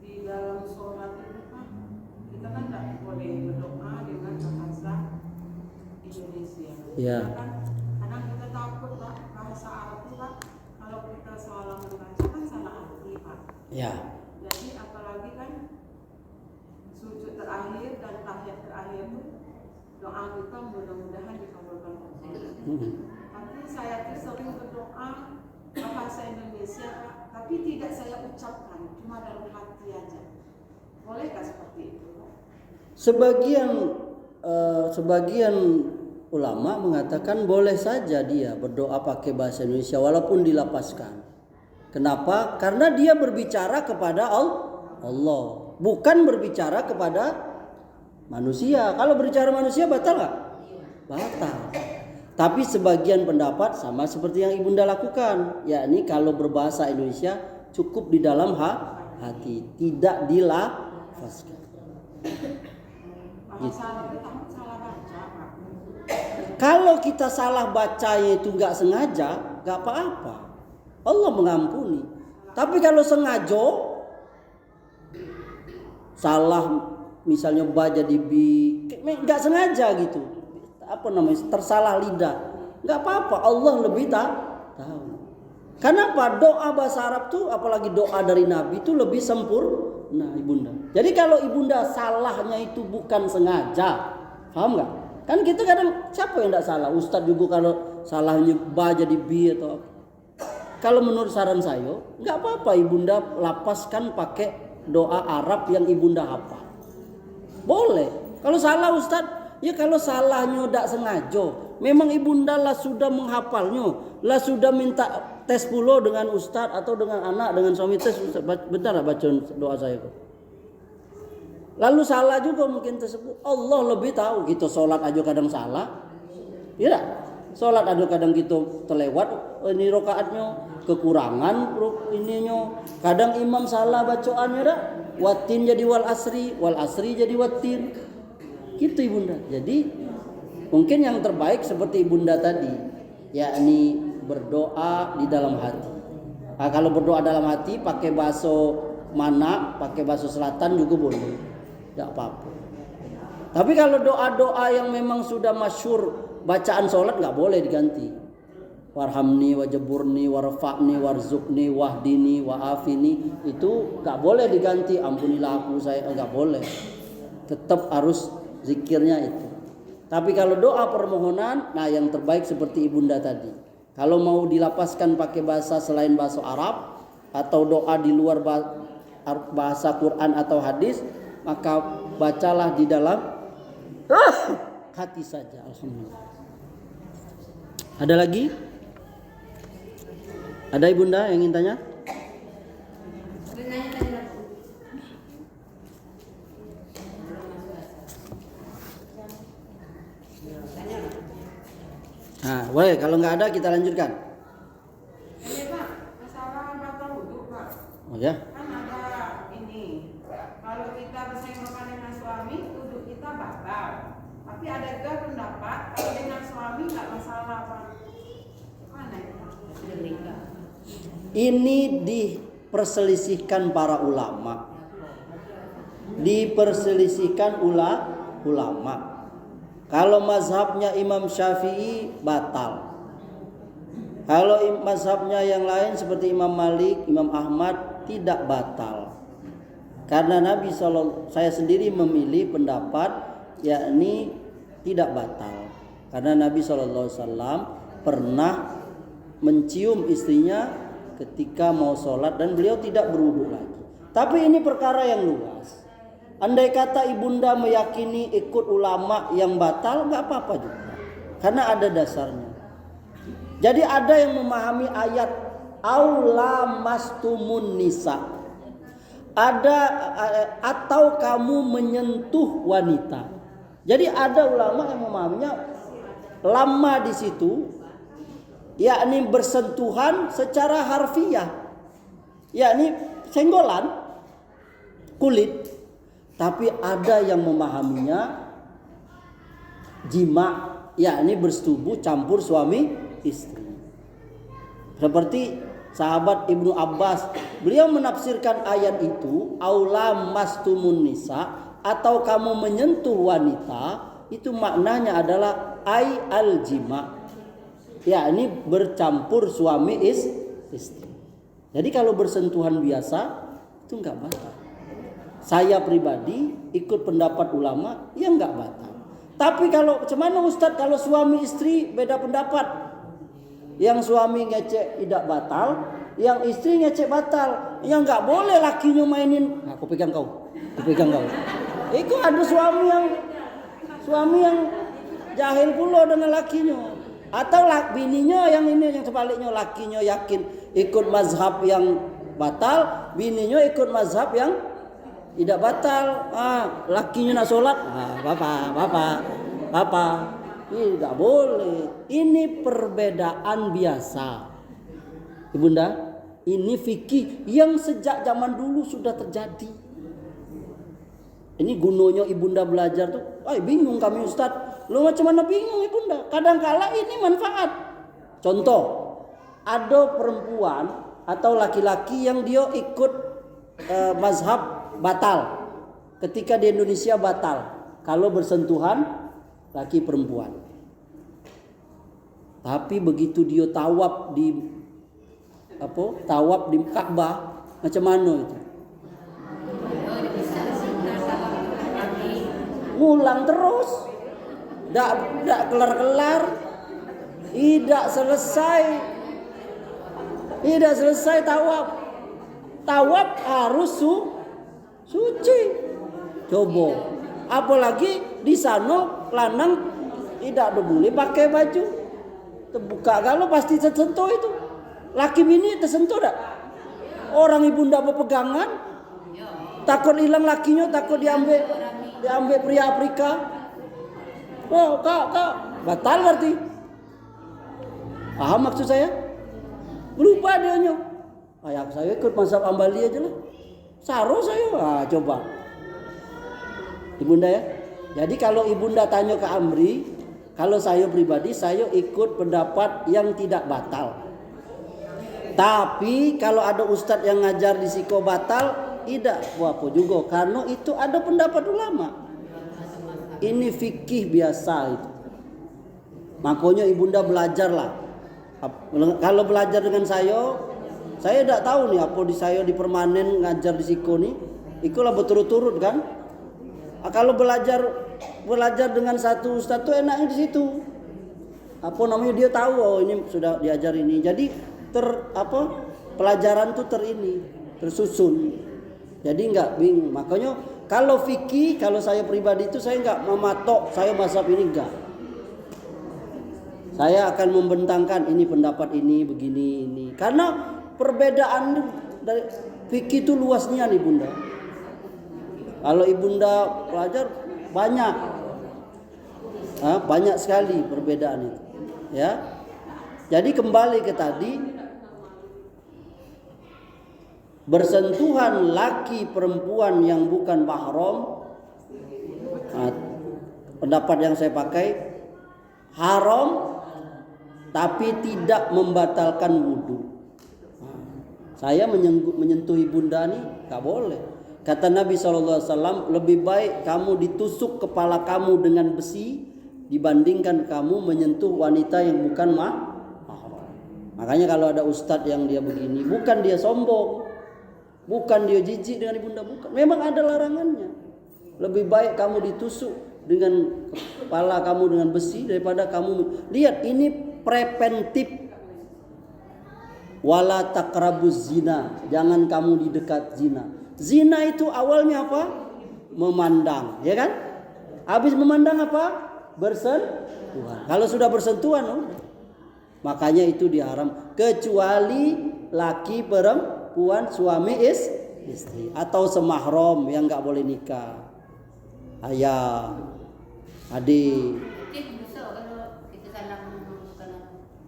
Di dalam sholat itu kan kita kan tidak boleh berdoa dengan bahasa Indonesia. Ya. Kan kadang kita takut Pak, bahasa Arab itu Pak, kalau kita salah membaca kan salah arti Pak. Ya. Jadi apalagi kan sujud terakhir dan tahiyat terakhir itu doa kita mudah-mudahan dikabulkan Allah. Tapi saya tuh sering berdoa bahasa Indonesia Pak, tapi tidak saya ucapkan, cuma dalam hati aja. Bolehkah seperti itu Pak? Sebagian ulama mengatakan boleh saja dia berdoa pakai bahasa Indonesia walaupun dilapaskan. Kenapa? Karena dia berbicara kepada Allah, bukan berbicara kepada manusia. Kalau berbicara manusia batal nggak? Batal. Tapi sebagian pendapat sama seperti yang Ibunda lakukan, yakni kalau berbahasa Indonesia cukup di dalam hati, tidak dilafazkan. Bahasa Arab itu takut salah baca Pak. Kalau kita salah bacanya itu nggak sengaja, nggak apa-apa. Allah mengampuni. Tapi kalau sengaja, salah misalnya ba jadi bi, nggak sengaja gitu, tersalah lidah, nggak apa-apa. Allah lebih tahu. Kenapa? Doa bahasa Arab tuh, apalagi doa dari Nabi itu lebih sempurna, Ibunda. Jadi kalau Ibunda salahnya itu bukan sengaja, paham nggak? Kan kita kadang siapa yang tidak salah? Ustadz juga kalau salahnya ba jadi bi atau apa. Kalau menurut saran saya, nggak apa-apa Ibunda lapaskan pakai doa Arab yang Ibunda hafal. Boleh. Kalau salah Ustadz, ya kalau salahnya tidak sengaja, memang Ibunda lah sudah menghafalnya, lah sudah minta tes pula dengan Ustadz atau dengan anak, dengan suami tes. Bentar lah baca doa saya. Lalu salah juga mungkin tersebut. Allah lebih tahu. Kita sholat aja kadang salah. Ya tak? Sholat aja kadang kita terlewat ini rokaatnya, kekurangan ininya. Kadang imam salah bacaannya tak? Watin jadi wal asri jadi watin. Gitu Ibunda. Jadi mungkin yang terbaik seperti Ibunda tadi, yakni berdoa di dalam hati. Nah, kalau berdoa dalam hati pakai bahasa mana, pakai bahasa selatan juga boleh, tidak apa-apa. Tapi kalau doa-doa yang memang sudah masyhur bacaan sholat nggak boleh diganti. Warhamni, wajaburni, warfa'ni, warzukni, wahdini, wa'afini, itu nggak boleh diganti. Ampunilah aku, saya nggak boleh. Tetap harus zikirnya itu. Tapi kalau doa permohonan, nah yang terbaik seperti Ibunda tadi. Kalau mau dilapaskan pakai bahasa selain bahasa Arab atau doa di luar bahasa Quran atau hadis, maka bacalah di dalam hati saja. Alhamdulillah. Ada lagi? Ada Ibunda yang ingin tanya? Nah, boleh. Kalau nggak ada kita lanjutkan. Ini Pak, masalah batal wudhu Pak. Oh ya? Kan ada ini, kalau kita bersenggolan dengan suami, wudhu kita batal. Tapi ada juga pendapat kalau dengan suami nggak masalah Pak. Mana itu? Ini diperselisihkan para ulama. Diperselisihkan ulama. Kalau mazhabnya Imam Syafi'i batal. Kalau mazhabnya yang lain seperti Imam Malik, Imam Ahmad tidak batal. Karena saya sendiri memilih pendapat yakni tidak batal. Karena Nabi SAW pernah mencium istrinya ketika mau sholat dan beliau tidak berwudu lagi. Tapi ini perkara yang luas. Andai kata Ibunda meyakini ikut ulama yang batal, nggak apa-apa juga, karena ada dasarnya. Jadi ada yang memahami ayat aula mastumun nisa, ada atau kamu menyentuh wanita. Jadi ada ulama yang memahaminya lama di situ, yakni bersentuhan secara harfiah. yakni senggolan kulit, tapi ada yang memahaminya jima, yakni bersetubuh campur suami istri. Seperti sahabat Ibnu Abbas, beliau menafsirkan ayat itu aula mastumun nisa, atau kamu menyentuh wanita, itu maknanya adalah ai al jima, yakni bercampur suami istri. Jadi kalau bersentuhan biasa itu enggak batal. Saya pribadi ikut pendapat ulama yang enggak batal. Tapi kalau cuman Ustadz, kalau suami istri beda pendapat. Yang suami ngecek tidak batal, yang istri ngecek batal. Yang enggak boleh lakinya mainin, aku pegang kau. Itu ada suami yang jahil pula dengan lakinya. Atau bininya yang ini, yang sebaliknya, lakinya yakin ikut mazhab yang batal, bininya ikut mazhab yang tidak batal. Lakinya nak sholat, bapak, tidak boleh. Ini perbedaan biasa, Ibunda. Ini fikih yang sejak zaman dulu sudah terjadi. Ini gunanya Ibunda belajar tuh. Bingung kami Ustadz. Lu macam mana bingung Ibunda? Kadang-kala ini manfaat. Contoh, ada perempuan atau laki-laki yang dia ikut mazhab batal. Ketika di Indonesia batal kalau bersentuhan laki perempuan. Tapi begitu dia tawaf di Ka'bah, macam mana itu? Ngulang terus. Tidak kelar-kelar. Tidak selesai tawaf. Tawaf harus suci. Coba. Apalagi di sana lanang tidak boleh pakai baju terbuka, kalau pasti tersentuh itu. Laki bini tersentuh tak? Orang Ibunda berpegangan, takut hilang lakinya, takut diambil pria Afrika. Oh, kak, batal berarti. Paham maksud saya? Lupa dia nyo. Saya ikut mazhab Ambali aja lah. Saro saya. Coba. Ibunda ya. Jadi kalau Ibunda tanya ke Amri, kalau saya pribadi saya ikut pendapat yang tidak batal. Tapi kalau ada ustadz yang ngajar di siko batal, tidak apa juga, karena itu ada pendapat ulama. Ini fikih biasa itu. Makanya Ibunda belajarlah. Kalau belajar dengan saya tidak tahu nih apa di saya di permanen ngajar di siko nih. Ikulah berturut-turut kan. Kalau belajar dengan satu ustadz tuh enaknya di situ. Apa namanya, dia tahu ini sudah diajar ini. Jadi pelajaran tuh tersusun. Jadi enggak bingung. Makanya kalau fikih, kalau saya pribadi itu saya enggak mematok saya mazhab ini, enggak. Saya akan membentangkan ini pendapat ini begini ini. Karena perbedaan dari fikih itu luasnya nih Bunda. Kalau Ibunda pelajar banyak sekali perbedaan itu. Ya. Jadi kembali ke tadi, bersentuhan laki perempuan yang bukan mahram, pendapat yang saya pakai haram, tapi tidak membatalkan wudu. Saya menyentuh Ibunda nih gak boleh. Kata Nabi SAW, lebih baik kamu ditusuk kepala kamu dengan besi dibandingkan kamu menyentuh wanita yang bukan mahram. Makanya kalau ada ustadz yang dia begini, bukan dia sombong, bukan dia jijik dengan Ibunda, bukan. Memang ada larangannya. Lebih baik kamu ditusuk dengan kepala kamu dengan besi daripada kamu lihat. Ini preventif. Wala taqrabuz zina, jangan kamu di dekat zina. Zina itu awalnya apa? Memandang, ya kan? Habis memandang apa? Bersentuhan. Kalau sudah bersentuhan, makanya itu diharam, kecuali laki perempuan suami istri atau semahram yang enggak boleh nikah. Ayah, adik.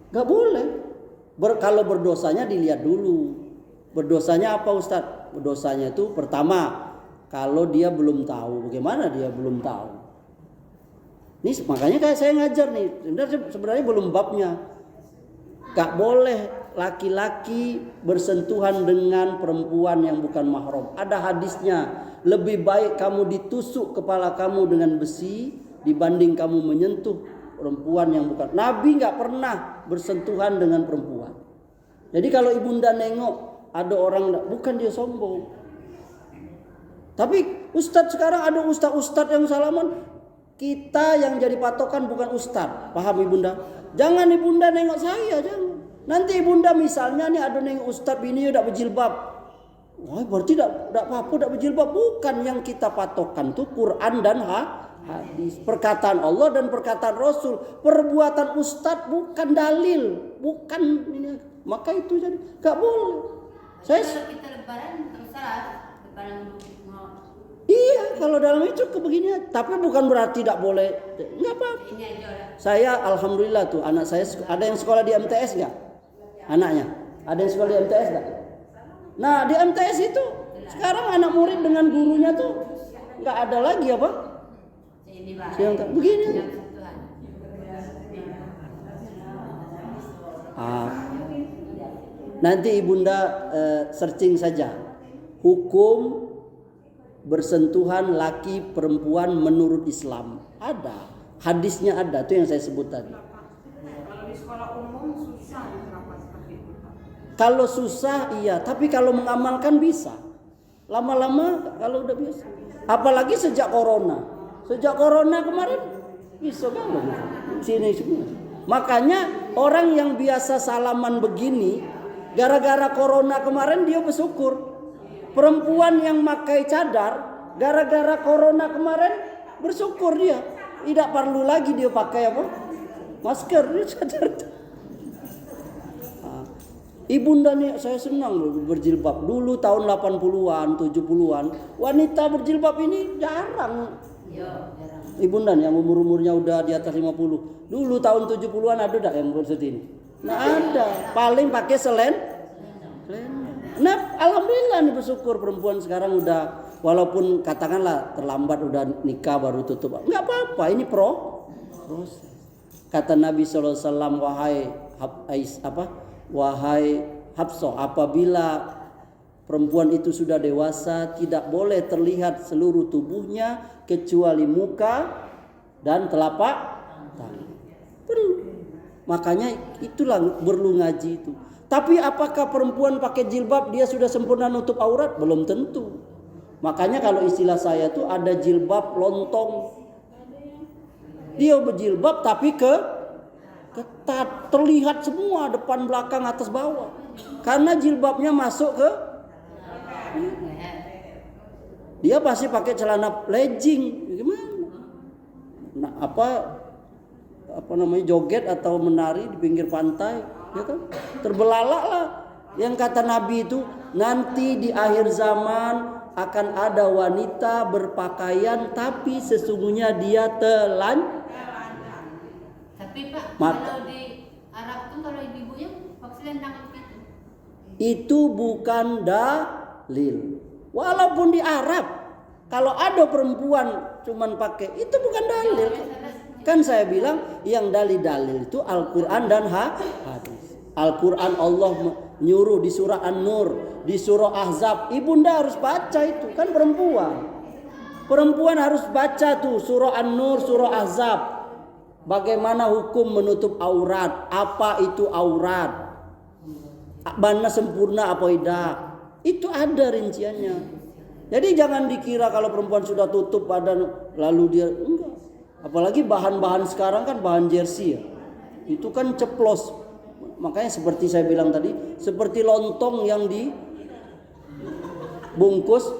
Enggak boleh. Kalau berdosanya dilihat dulu. Berdosanya apa Ustadz? Berdosanya itu pertama, kalau dia belum tahu. Bagaimana dia belum tahu? Ini makanya kayak saya ngajar nih, sebenarnya belum babnya. Gak boleh laki-laki bersentuhan dengan perempuan yang bukan mahram. Ada hadisnya, lebih baik kamu ditusuk kepala kamu dengan besi dibanding kamu menyentuh perempuan yang bukan. Nabi gak pernah bersentuhan dengan perempuan. Jadi kalau ibunda nengok ada orang, bukan dia sombong. Tapi ustadz sekarang ada ustadz yang salaman. Kita yang jadi patokan bukan ustadz. Paham ibunda? Jangan ibunda nengok saya, jangan. Nanti ibunda misalnya nih ada nengok ustadz bini udah berjilbab. Wah, berarti tidak apa-apa udah berjilbab. Bukan, yang kita patokan tuh Quran dan hadis. Perkataan Allah dan perkataan Rasul. Perbuatan ustadz bukan dalil. Bukan ini. Maka itu jadi gak boleh. Kalau kita lebaran terserah lebaran mau. Iya, kalau dalam itu kebeginian. Tapi bukan berarti tidak boleh. Enggak apa-apa. Ini aja lah. Saya alhamdulillah tuh anak saya ada yang sekolah di MTS enggak? Anaknya. Ada yang sekolah di MTS enggak? Nah, di MTS itu sekarang anak murid dengan gurunya tuh enggak ada lagi apa? Ini Pak. Begini. Yang sentuhan. Nanti ibunda searching saja. Hukum bersentuhan laki perempuan menurut Islam. Ada. Hadisnya ada. Itu yang saya sebut tadi. Kalau di sekolah umum susah diterapkan seperti itu. Kalau susah iya. Tapi kalau mengamalkan bisa. Lama-lama kalau udah biasa. Apalagi sejak corona. Sejak corona kemarin bisa banget. Sini semua. Makanya orang yang biasa salaman begini, gara-gara corona kemarin dia bersyukur. Perempuan yang pakai cadar, gara-gara corona kemarin bersyukur dia. Tidak perlu lagi dia pakai apa? Masker, dia cadar. Ibunda nih saya senang berjilbab. Dulu tahun 80-an, 70-an, wanita berjilbab ini jarang. Jarang. Ibunda nih yang umurnya udah di atas 50. Dulu tahun 70-an ada enggak yang seperti ini? Nah ada, paling pakai selendang. Nah, alhamdulillah nih bersyukur perempuan sekarang udah, walaupun katakanlah terlambat udah nikah baru tutup. Enggak apa-apa, ini proses. Kata Nabi sallallahu alaihi wasallam, wahai Hafsah, apabila perempuan itu sudah dewasa, tidak boleh terlihat seluruh tubuhnya kecuali muka dan telapak tangan. Makanya itulah perlu ngaji itu. Tapi apakah perempuan pakai jilbab dia sudah sempurna nutup aurat? Belum tentu. Makanya kalau istilah saya tuh ada jilbab lontong. Dia berjilbab tapi ketat, terlihat semua depan belakang atas bawah. Karena jilbabnya masuk ke dia pasti pakai celana legging. Gimana? Nah, apa namanya joget atau menari di pinggir pantai. Ya kan? Terbelalak lah. Yang kata Nabi itu nanti di akhir zaman akan ada wanita berpakaian tapi sesungguhnya dia Tapi Pak, kalau di Arab tuh kalau ibu-ibunya pakai selendang gitu. Itu bukan dalil. Walaupun di Arab kalau ada perempuan cuman pakai itu bukan dalil. Kan saya bilang yang dalil-dalil itu Al-Quran dan hadis. Al-Quran Allah nyuruh di surah An-Nur, di surah Ahzab. Ibunda harus baca itu, kan perempuan. Perempuan harus baca tuh surah An-Nur, surah Ahzab. Bagaimana hukum menutup aurat? Apa itu aurat? Mana sempurna apa tidak? Itu ada rinciannya. Jadi jangan dikira kalau perempuan sudah tutup badan lalu dia enggak. Apalagi bahan-bahan sekarang kan bahan jersey ya. Itu kan ceplos. Makanya seperti saya bilang tadi, seperti lontong yang dibungkus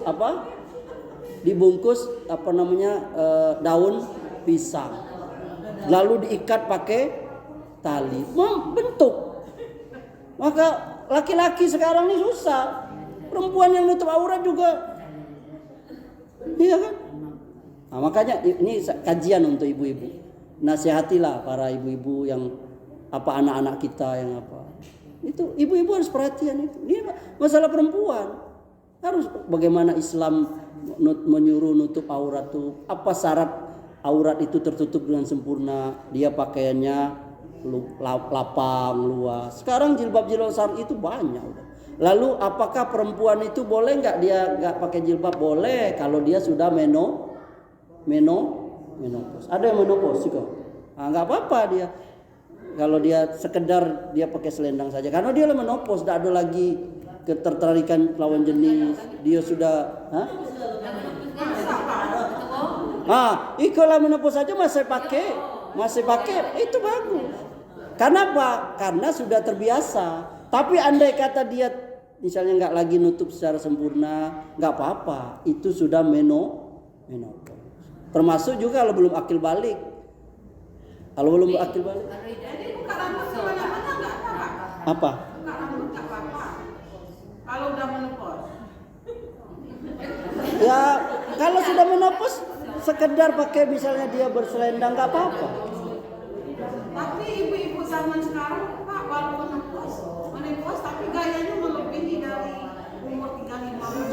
daun pisang. Lalu diikat pakai tali. Bentuk. Maka laki-laki sekarang ini susah. Perempuan yang nutup aurat juga. Iya kan? Nah, makanya ini kajian untuk ibu-ibu. Nasihatilah para ibu-ibu yang anak-anak kita yang Itu ibu-ibu harus perhatian itu. Ini masalah perempuan. Harus bagaimana Islam menyuruh nutup aurat tuh. Apa syarat aurat itu tertutup dengan sempurna? Dia pakaiannya lapang, luas. Sekarang jilbab-jilbab syar'i itu banyak udah. Lalu apakah perempuan itu boleh nggak dia nggak pakai jilbab? Boleh kalau dia sudah menopause. Ada yang menopause juga. Nah, nggak apa-apa dia. Kalau dia sekedar dia pakai selendang saja, karena dia menopause, tidak ada lagi ketertarikan lawan jenis. Dia sudah, ikolah menopause saja masih pakai, itu bagus. Kenapa? Karena sudah terbiasa. Tapi andai kata dia misalnya nggak lagi nutup secara sempurna, nggak apa-apa. Itu sudah menopause. Termasuk juga kalau belum akil balik. Kalau belum akil balik. Jadi buka rambut kemana-mana nggak apa-apa. Apa? Buka rambut nggak apa-apa. Kalau udah menopause. Ya kalau sudah menopause sekedar pakai misalnya dia berselendang nggak apa-apa. Tapi ibu-ibu zaman sekarang Pak walaupun menopause tapi gayanya melebihi dari umur 35 tahun.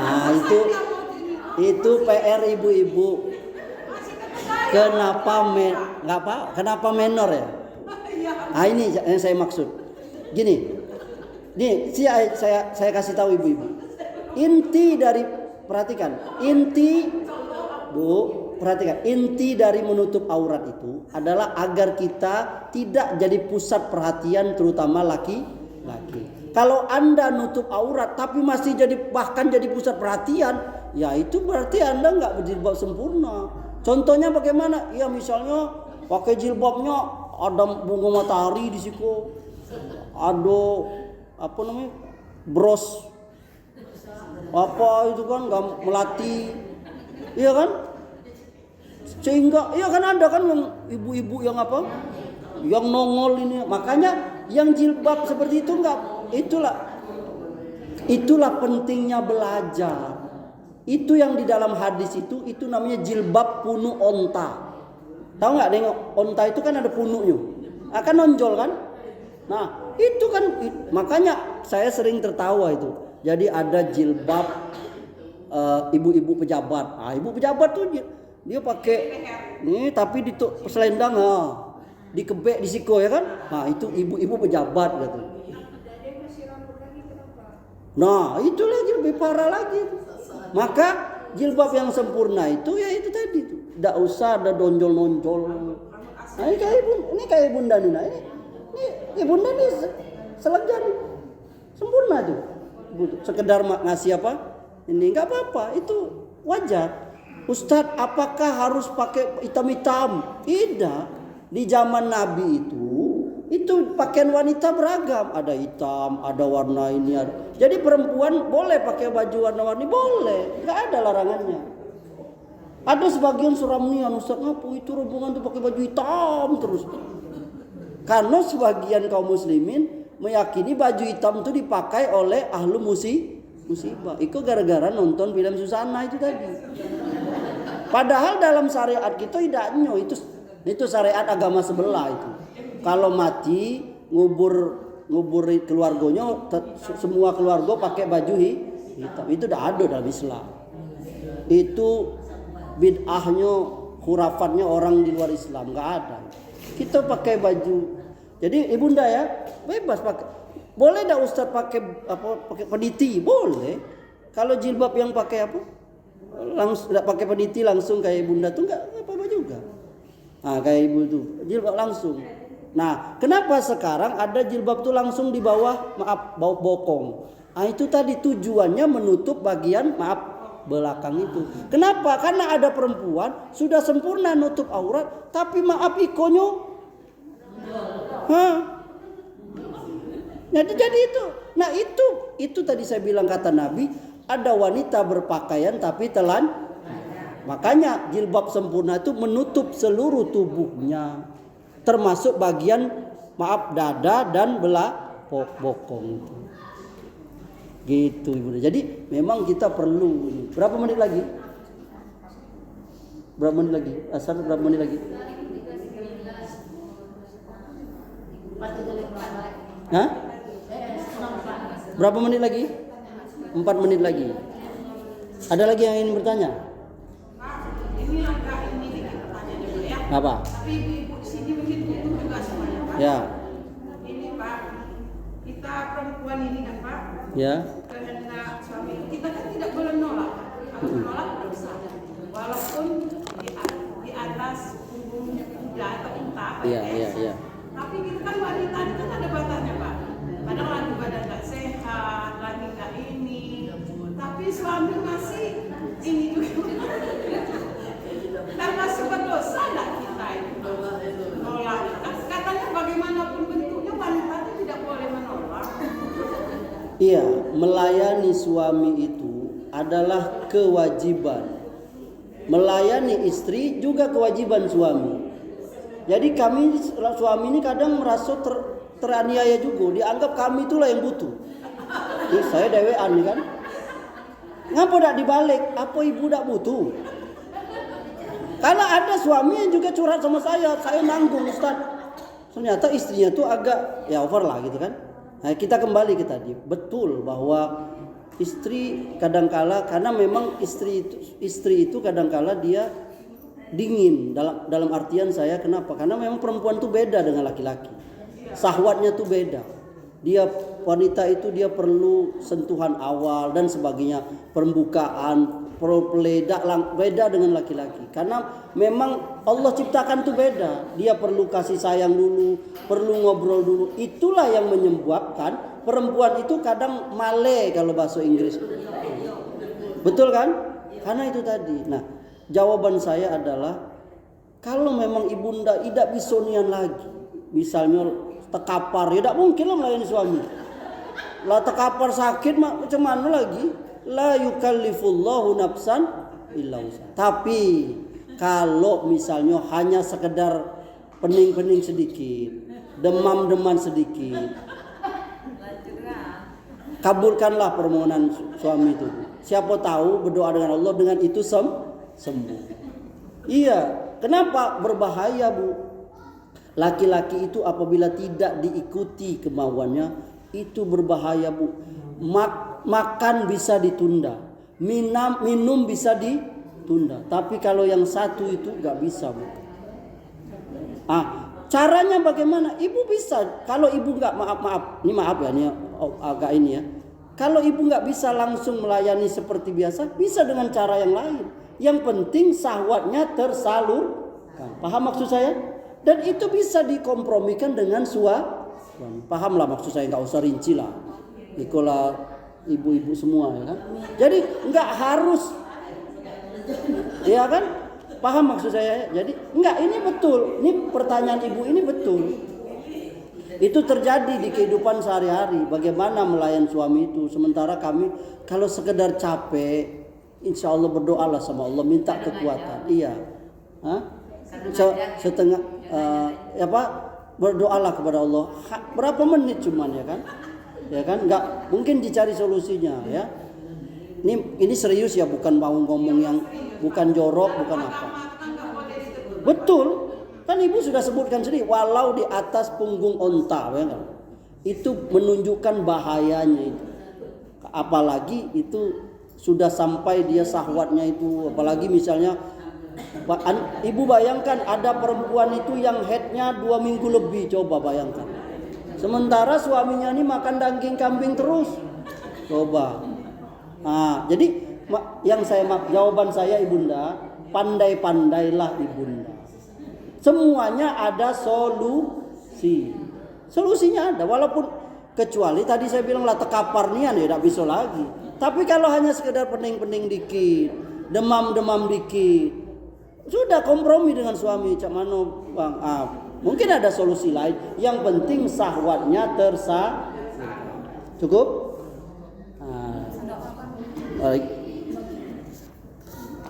Nah itu PR ibu-ibu. Kenapa menor ya? Ah ini yang saya maksud. Gini, saya kasih tahu ibu-ibu. Inti dari inti dari menutup aurat itu adalah agar kita tidak jadi pusat perhatian terutama laki-laki. Kalau Anda nutup aurat tapi masih bahkan jadi pusat perhatian, ya itu berarti Anda nggak berjilbab sempurna. Contohnya bagaimana? Ya misalnya pakai jilbabnya ada bunga matahari di siku, ada bros, itu kan nggak melati, iya kan? Sehingga iya kan ada kan yang ibu-ibu yang yang nongol ini. Makanya yang jilbab seperti itu enggak, itulah pentingnya belajar. Itu yang di dalam hadis itu namanya jilbab punuk onta. Tahu nggak? Nengok onta itu kan ada punuknya, akan nonjol kan? Nah itu kan makanya saya sering tertawa itu. Jadi ada jilbab ibu-ibu pejabat. Ibu pejabat tuh dia pakai nih tapi di selendang dikebek di siku ya kan? Nah itu ibu-ibu pejabat gitu. Nah itu lagi lebih parah lagi. Maka jilbab yang sempurna itu ya itu tadi tuh. Tidak usah ada donjol-nonjol. Nah ini kayak Bunda Nina ini Bunda nih selenggan sempurna tuh. Sekedar ngasih ini nggak apa-apa, itu wajar. Ustadz, apakah harus pakai hitam-hitam? Tidak. Di zaman Nabi itu pakaian wanita beragam, ada hitam, ada warna ini, ada. Jadi perempuan boleh pakai baju warna-warni, boleh, nggak ada larangannya. Ada sebagian Surabnian, Ustaz ngapu itu rombongan tuh pakai baju hitam terus. Karena sebagian kaum muslimin meyakini baju hitam itu dipakai oleh ahlu musibah. Itu gara-gara nonton film Susana itu tadi. Padahal dalam syariat kita tidaknya itu syariat agama sebelah itu. Kalau mati ngubur keluarganya, semua keluarga pakai baju hitam. Itu tidak ada dalam Islam. Itu bid'ahnya, khurafatnya orang di luar Islam, nggak ada. Kita pakai baju. Jadi ibunda ya bebas pakai. Boleh dah Ustaz pakai peniti? Boleh. Kalau jilbab yang pakai langsung tidak pakai peniti langsung kayak ibunda tuh nggak apa-apa juga. Nah kayak ibu tuh jilbab langsung. Nah kenapa sekarang ada jilbab tuh langsung di bawah bokong? Nah itu tadi tujuannya menutup bagian belakang itu. Kenapa? Karena ada perempuan sudah sempurna nutup aurat, tapi ikonyo. Jadi itu. Nah itu tadi saya bilang kata Nabi, ada wanita berpakaian tapi telan. Makanya jilbab sempurna itu menutup seluruh tubuhnya, termasuk bagian dada dan bokong itu. Gitu Ibu. Jadi memang kita perlu. Berapa menit lagi? Asar berapa menit lagi? Hah? Berapa menit lagi? 4 menit lagi. Ada lagi yang ingin bertanya? Pak, ini agak ini dikit pertanyaannya dulu ya. Apa? Tapi ibu-ibu di sini mungkin butuh juga semuanya Pak. Ya. Ini Pak, kita perempuan ini kan Pak, Ya. kehendak suami kita kan tidak boleh nolak. Kalau menolak berdosa. Walaupun di atas punggung kuda atau unta apa Iya, ya. iya, iya. Tapi kita kan wanita ini kan ada batasnya Pak. Kadang lagi badan nggak sehat, lagi nggak ini. Tapi suami masih ini juga. Dan masih berdosa nggak kita itu nolak. Katanya bagaimanapun bentuknya wanita itu tidak boleh menolak. Iya, melayani suami itu adalah kewajiban. Melayani istri juga kewajiban suami. Jadi kami suami ini kadang merasa teraniaya juga. Dianggap kami itulah yang butuh. Saya dewean nih kan. Ngapa tidak dibalik? Apa ibu tidak butuh? Karena ada suami yang juga curhat sama saya nanggung Ustaz. Ternyata istrinya tuh agak ya over lah gitu kan. Nah, kita kembali ke tadi. Betul bahwa istri kadangkala, karena memang istri itu kadangkala dia dingin dalam artian saya kenapa? Karena memang perempuan tuh beda dengan laki-laki. Sahwatnya tuh beda. Dia wanita itu dia perlu sentuhan awal dan sebagainya, pembukaan, beda dengan laki-laki. Karena memang Allah ciptakan tuh beda. Dia perlu kasih sayang dulu, perlu ngobrol dulu. Itulah yang menyebabkan perempuan itu kadang male kalau bahasa Inggris. Betul kan? Karena itu tadi. Nah, jawaban saya adalah kalau memang ibunda tidak bisa nian lagi, misalnya tekapar, ya tidak mungkin lah melayani suami. Lah tekapar sakit macam mana lagi? La yukallifullahu nafsan illa wus'aha. Tapi kalau misalnya hanya sekedar pening-pening sedikit, demam-demam sedikit, kabulkanlah permohonan suami itu. Siapa tahu berdoa dengan Allah, dengan itu sembuh. Iya, kenapa berbahaya Bu? Laki-laki itu apabila tidak diikuti kemauannya itu berbahaya Bu. Makan bisa ditunda, minum bisa ditunda. Tapi kalau yang satu itu nggak bisa Bu. Caranya bagaimana? Ibu bisa. Kalau ibu nggak maaf ya, ini agak ini ya. Kalau ibu nggak bisa langsung melayani seperti biasa, bisa dengan cara yang lain. Yang penting sahwatnya tersalurkan. Paham maksud saya? Dan itu bisa dikompromikan dengan suami. Paham lah maksud saya, nggak usah rinci lah. Itulah ibu-ibu semua ya kan. Jadi nggak harus, ya kan? Paham maksud saya? Jadi enggak, ini betul. Ini pertanyaan ibu ini betul. Itu terjadi di kehidupan sehari-hari. Bagaimana melayan suami itu. Sementara kami kalau sekedar capek, insya Allah berdoalah sama Allah, minta kekuatan. Iya. Setengah berdoalah kepada Allah. Berapa menit cuman ya kan? Ya kan? Enggak mungkin dicari solusinya ya. Ini serius ya, bukan mau ngomong yang bukan jorok, bukan apa. Betul. Kan ibu sudah sebutkan sendiri, walau di atas punggung onta, ya kan? Itu menunjukkan bahayanya itu. Apalagi itu sudah sampai dia sahwatnya itu, apalagi misalnya ibu bayangkan ada perempuan itu yang headnya 2 minggu lebih, coba bayangkan. Sementara suaminya ini makan daging kambing terus. Coba. Jadi jawaban saya ibunda, pandai-pandailah ibunda. Semuanya ada solusi. Solusinya ada, walaupun kecuali tadi saya bilang lah tekapar nian ya tidak bisa lagi. Tapi kalau hanya sekedar pening-pening dikit, demam-demam dikit, sudah kompromi dengan suami, cak mano Bang. Mungkin ada solusi lain. Yang penting sahwatnya tersalurkan. Cukup? Baik.